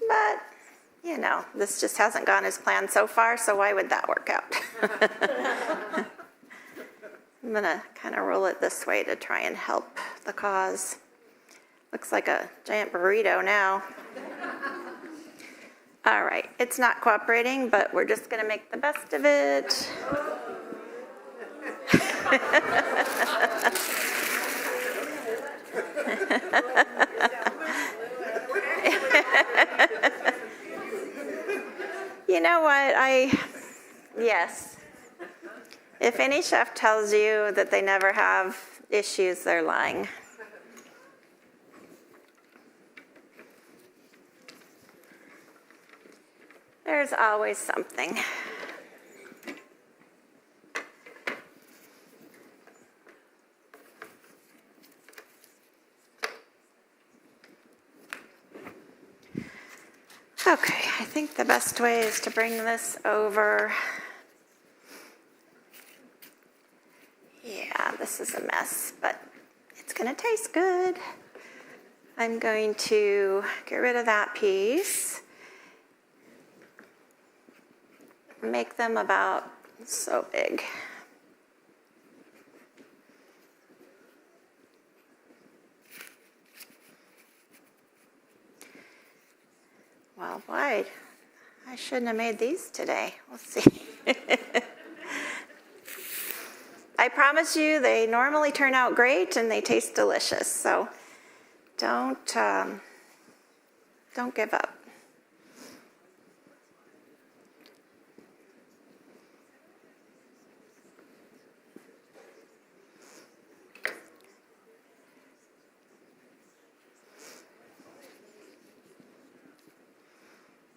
But, this just hasn't gone as planned so far, so why would that work out? I'm going to kind of roll it this way to try and help the cause. Looks like a giant burrito now. All right, it's not cooperating, but we're just going to make the best of it. You know what? Yes. If any chef tells you that they never have issues, they're lying. There's always something. Okay, I think the best way is to bring this over. Yeah, this is a mess, but it's going to taste good. I'm going to get rid of that piece. Make them about so big. Well, boy, I shouldn't have made these today. We'll see. I promise you, they normally turn out great and they taste delicious. So don't give up.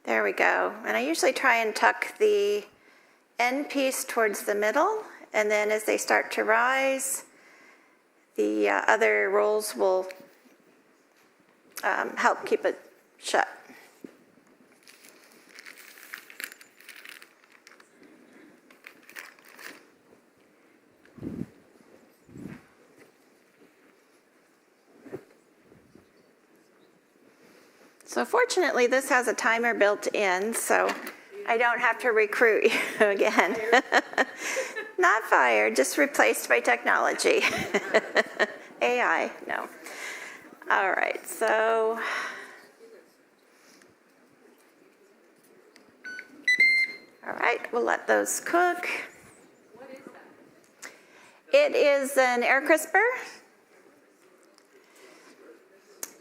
There we go. And I usually try and tuck the end piece towards the middle, and then as they start to rise, the other rolls will help keep it shut. So fortunately, this has a timer built in, so I don't have to recruit you again. Not fired, just replaced by technology. AI, no. All right, so. All right, we'll let those cook. What is that? It is an air crisper.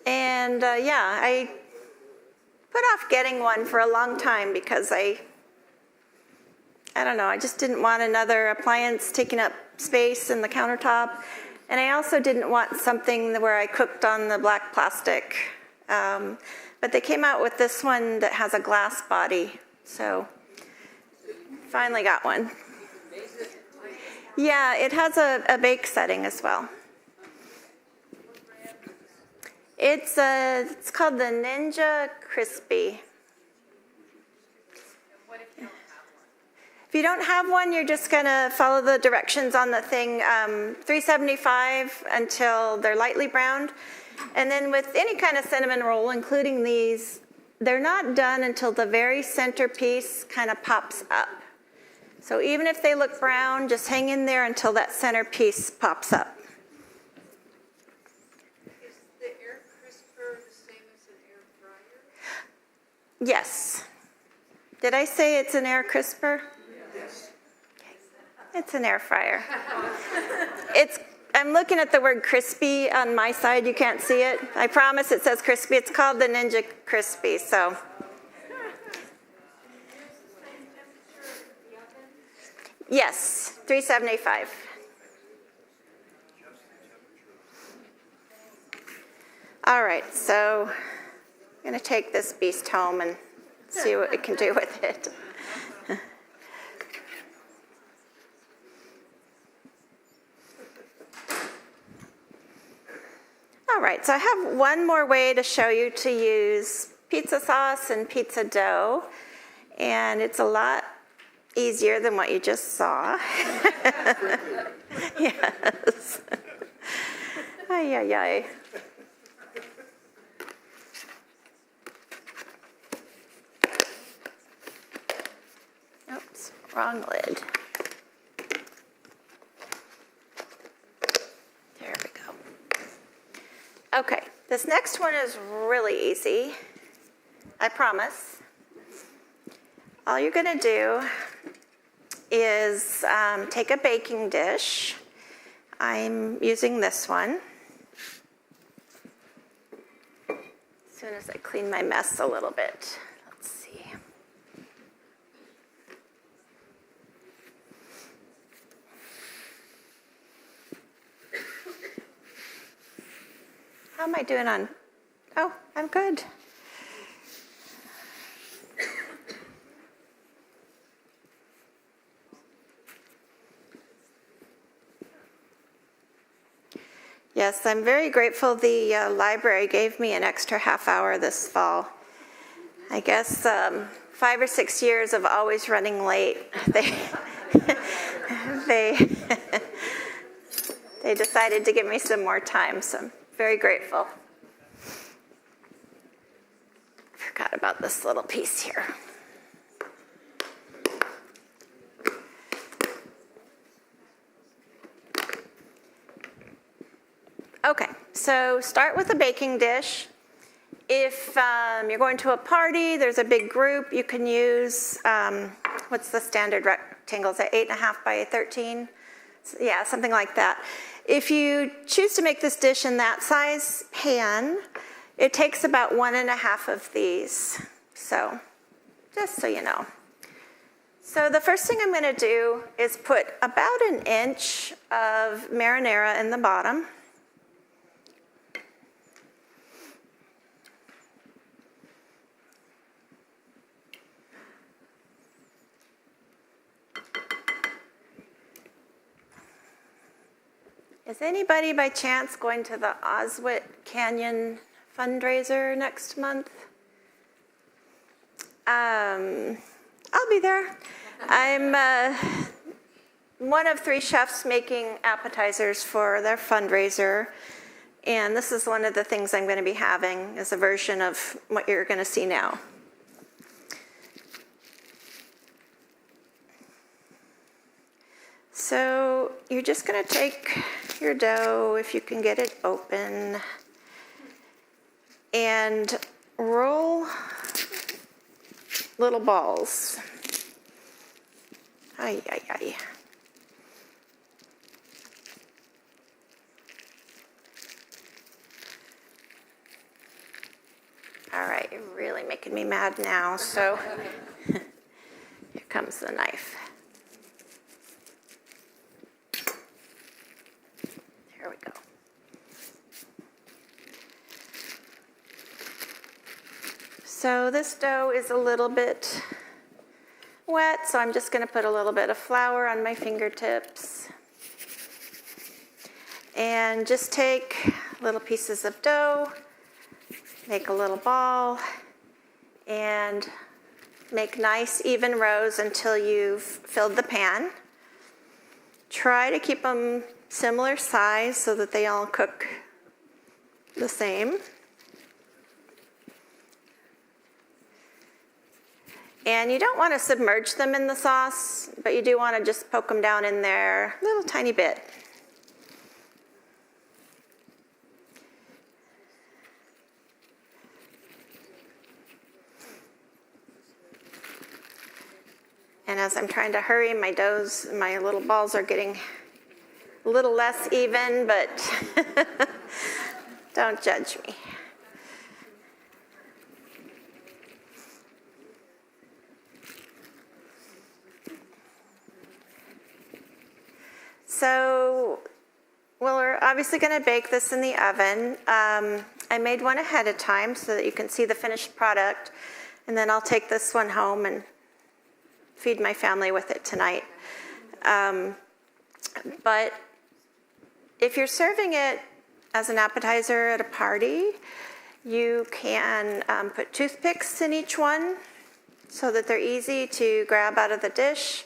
And yeah, I put off getting one for a long time because I don't know, I just didn't want another appliance taking up space in the countertop. And I also didn't want something where I cooked on the black plastic. But they came out with this one that has a glass body. So finally got one. Yeah, it has a bake setting as well. It's called the Ninja Crispy. If you don't have one, you're just going to follow the directions on the thing, 375 until they're lightly browned. And then with any kind of cinnamon roll, including these, they're not done until the very center piece kind of pops up. So even if they look brown, just hang in there until that center piece pops up. Is the air crisper the same as an air fryer? Yes. Did I say it's an air crisper? Yes. It's an air fryer. I'm looking at the word crispy on my side. You can't see it. I promise it says crispy. It's called the Ninja Crispy. So. Yes, 375. All right, so I'm going to take this beast home and see what we can do with it. All right, so I have one more way to show you to use pizza sauce and pizza dough, and it's a lot easier than what you just saw. Yes. Ay, ay, ay. Oops, wrong lid. There we go. Okay, this next one is really easy, I promise. All you're going to do is take a baking dish. I'm using this one. As soon as I clean my mess a little bit. Let's see. How am I doing on? Oh, I'm good. Yes, I'm very grateful the library gave me an extra half hour this fall. I guess 5 or 6 years of always running late, they decided to give me some more time, so I'm very grateful. Forgot about this little piece here. Okay, so start with a baking dish. If you're going to a party, there's a big group, you can use, what's the standard rectangle? Is that 8.5 by 13? So, yeah, something like that. If you choose to make this dish in that size pan, it takes about 1.5 of these. So, just so you know. So the first thing I'm going to do is put about 1 inch of marinara in the bottom. Is anybody by chance going to the Oswett Canyon fundraiser next month? I'll be there. I'm one of 3 chefs making appetizers for their fundraiser. And this is one of the things I'm going to be having as a version of what you're going to see now. So you're just going to take your dough, if you can get it open, and roll little balls. Ay, ay, ay. All right, you're really making me mad now, so here comes the knife. There we go. So this dough is a little bit wet, so I'm just going to put a little bit of flour on my fingertips. And just take little pieces of dough, make a little ball, and make nice even rows until you've filled the pan. Try to keep them similar size so that they all cook the same. And you don't want to submerge them in the sauce, but you do want to just poke them down in there a little tiny bit. And as I'm trying to hurry, my little balls are getting a little less even, but don't judge me. So, well, we're obviously going to bake this in the oven. I made one ahead of time so that you can see the finished product, and then I'll take this one home and feed my family with it tonight. But if you're serving it as an appetizer at a party, you can put toothpicks in each one so that they're easy to grab out of the dish,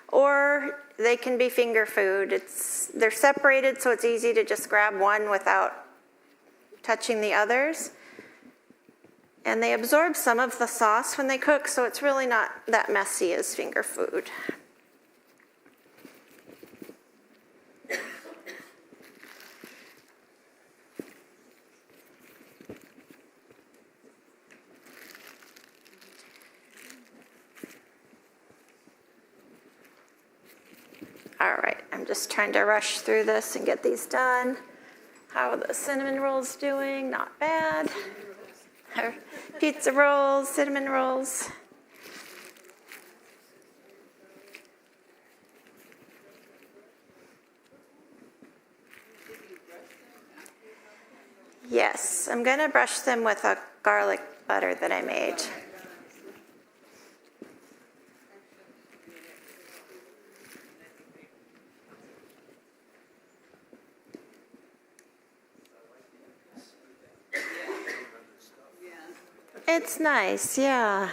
or they can be finger food. They're separated, so it's easy to just grab one without touching the others. And they absorb some of the sauce when they cook, so it's really not that messy as finger food. All right, I'm just trying to rush through this and get these done. How are the cinnamon rolls doing? Not bad. Pizza rolls, cinnamon rolls. Yes, I'm going to brush them with a garlic butter that I made. It's nice, yeah.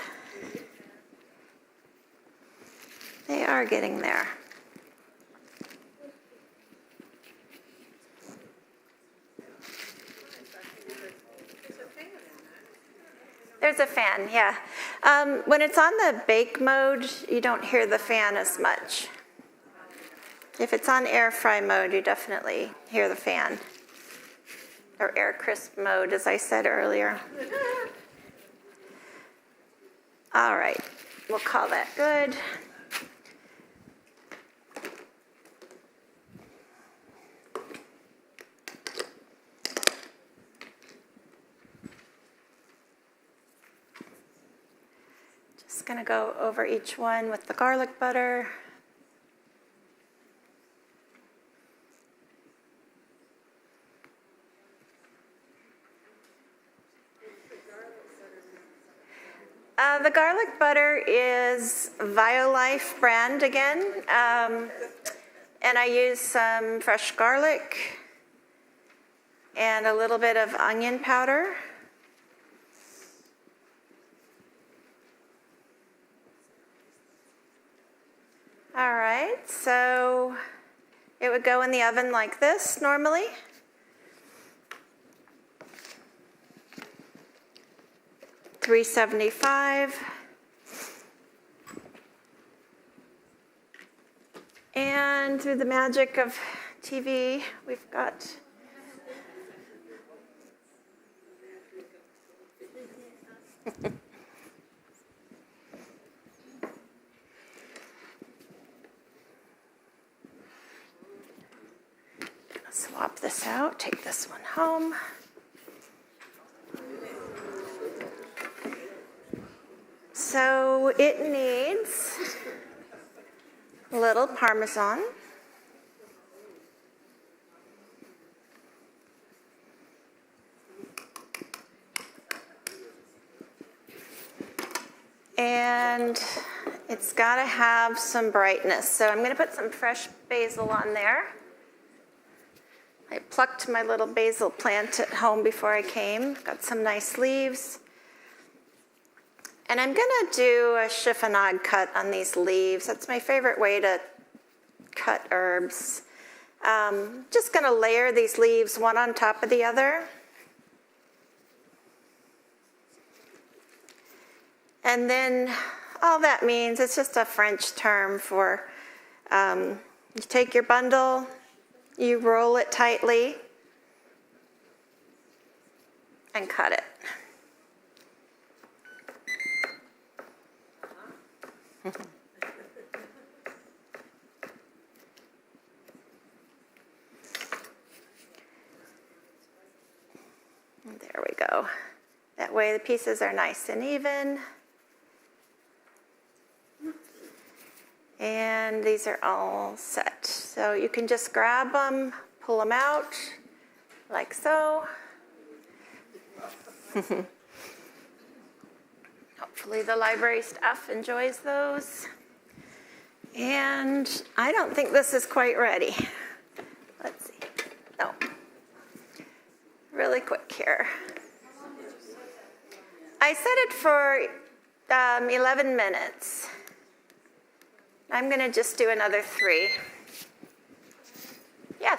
They are getting there. There's a fan, yeah. When it's on the bake mode, you don't hear the fan as much. If it's on air fry mode, you definitely hear the fan. Or air crisp mode, as I said earlier. All right, we'll call that good. Just gonna go over each one with the garlic butter. The garlic butter is Violife brand again, and I use some fresh garlic and a little bit of onion powder. All right, so it would go in the oven like this normally. $375. And through the magic of TV, we've got swap this out, take this one home. So it needs a little Parmesan. And it's got to have some brightness. So I'm going to put some fresh basil on there. I plucked my little basil plant at home before I came. Got some nice leaves. And I'm going to do a chiffonade cut on these leaves. That's my favorite way to cut herbs. Just going to layer these leaves one on top of the other. And then all that means, it's just a French term for you take your bundle, you roll it tightly, and cut it. There we go. That way the pieces are nice and even. And these are all set. So you can just grab them, pull them out, like so. Hopefully the library staff enjoys those. And I don't think this is quite ready. Let's see. No. Really quick here. I set it for 11 minutes. I'm going to just do another 3. Yes.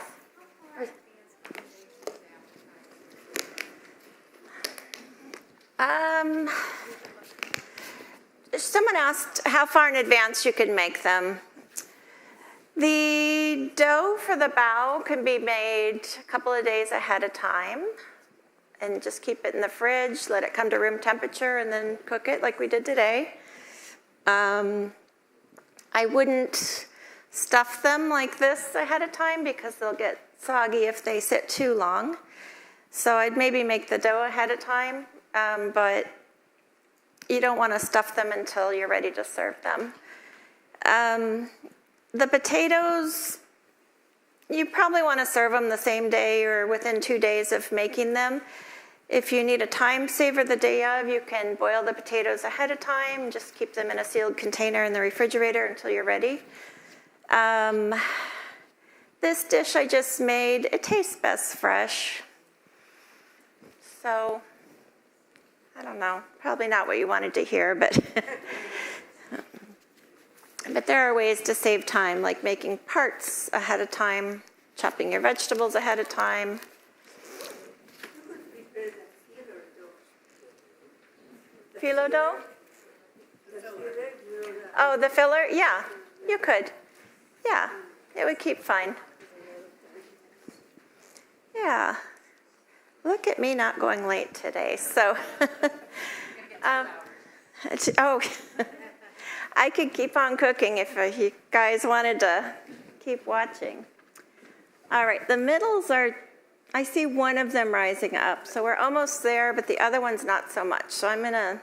Someone asked how far in advance you can make them. The dough for the bao can be made a couple of days ahead of time and just keep it in the fridge, let it come to room temperature, and then cook it like we did today. I wouldn't stuff them like this ahead of time because they'll get soggy if they sit too long. So I'd maybe make the dough ahead of time, but you don't want to stuff them until you're ready to serve them. The potatoes, you probably want to serve them the same day or within 2 days of making them. If you need a time saver the day of, you can boil the potatoes ahead of time. Just keep them in a sealed container in the refrigerator until you're ready. This dish I just made, it tastes best fresh. So, I don't know, probably not what you wanted to hear, but but there are ways to save time, like making parts ahead of time, chopping your vegetables ahead of time. Phyllo dough? Oh, the filler? Yeah, you could. Yeah, it would keep fine. Yeah. Look at me not going late today. So, oh, I could keep on cooking if you guys wanted to keep watching. All right, the middles are, I see one of them rising up. So we're almost there, but the other one's not so much. So I'm gonna,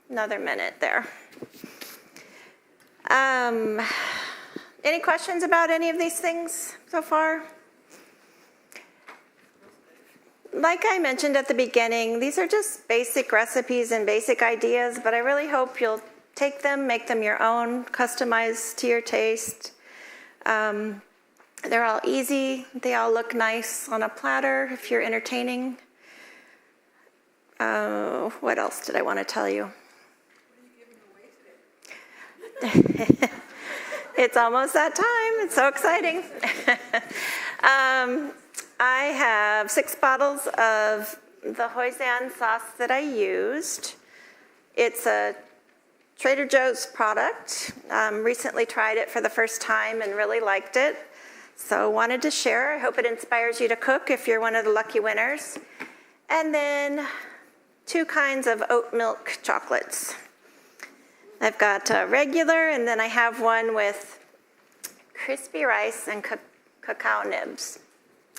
another minute there. Any questions about any of these things so far? Like I mentioned at the beginning, these are just basic recipes and basic ideas, but I really hope you'll take them, make them your own, customized to your taste. They're all easy. They all look nice on a platter if you're entertaining. What else did I want to tell you? It's almost that time. It's so exciting. I have 6 bottles of the hoisin sauce that I used. It's a Trader Joe's product. Recently tried it for the first time and really liked it. So wanted to share. I hope it inspires you to cook if you're one of the lucky winners. And then 2 kinds of oat milk chocolates. I've got regular, and then I have one with crispy rice and cacao nibs.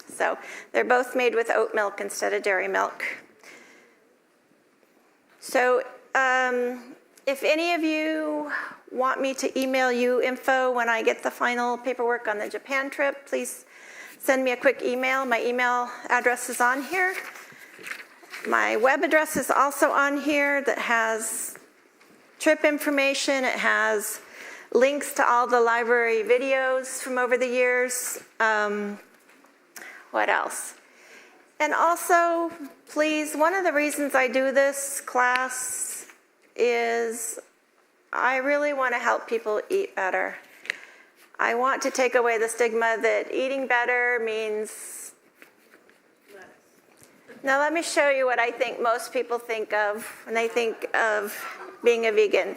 So they're both made with oat milk instead of dairy milk. So if any of you want me to email you info when I get the final paperwork on the Japan trip, please send me a quick email. My email address is on here. My web address is also on here that has trip information. It has links to all the library videos from over the years. What else? And also, please, one of the reasons I do this class is I really want to help people eat better. I want to take away the stigma that eating better means... Now let me show you what I think most people think of when they think of being a vegan.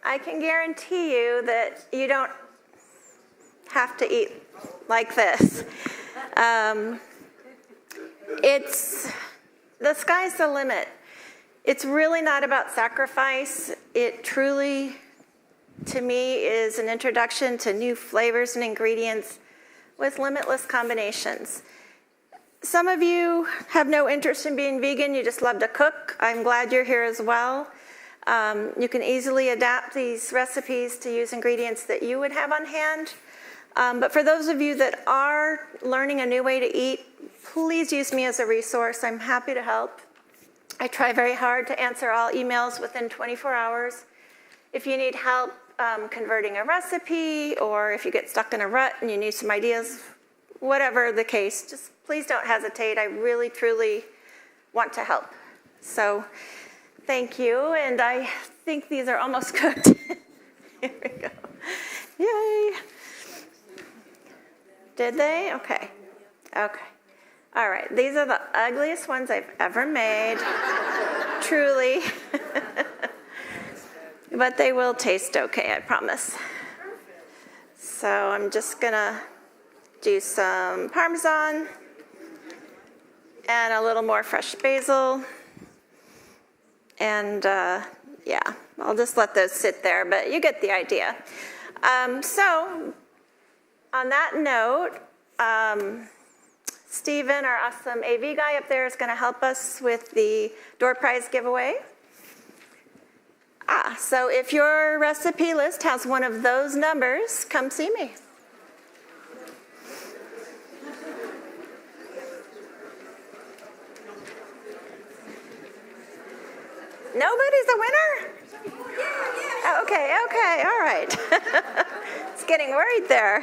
I can guarantee you that you don't have to eat like this. The sky's the limit. It's really not about sacrifice. It truly, to me, is an introduction to new flavors and ingredients with limitless combinations. Some of you have no interest in being vegan, you just love to cook. I'm glad you're here as well. You can easily adapt these recipes to use ingredients that you would have on hand. But for those of you that are learning a new way to eat, please use me as a resource. I'm happy to help. I try very hard to answer all emails within 24 hours. If you need help converting a recipe, or if you get stuck in a rut and you need some ideas, whatever the case, just please don't hesitate. I really, truly want to help. So thank you, and I think these are almost cooked. Here we go. Yay. Did they? Okay. Okay. All right. These are the ugliest ones I've ever made. Truly. But they will taste okay, I promise. So I'm just going to do some Parmesan and a little more fresh basil. And yeah, I'll just let those sit there, but you get the idea. So on that note, Stephen, our awesome AV guy up there, is going to help us with the door prize giveaway. So if your recipe list has one of those numbers, come see me. Nobody's a winner? Yeah. Okay, all right. It's getting worried there.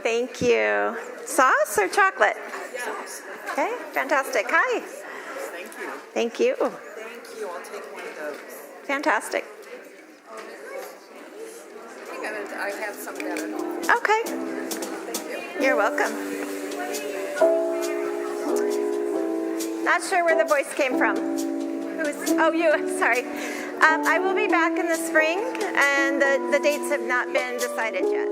Thank you. Sauce or chocolate? Sauce. Okay, fantastic. Hi. Thank you. Thank you. Thank you. I'll take one of those. Fantastic. I have some of that at home. Okay. Thank you. You're welcome. Not sure where the voice came from. Oh, you, sorry. I will be back in the spring, and the dates have not been decided yet.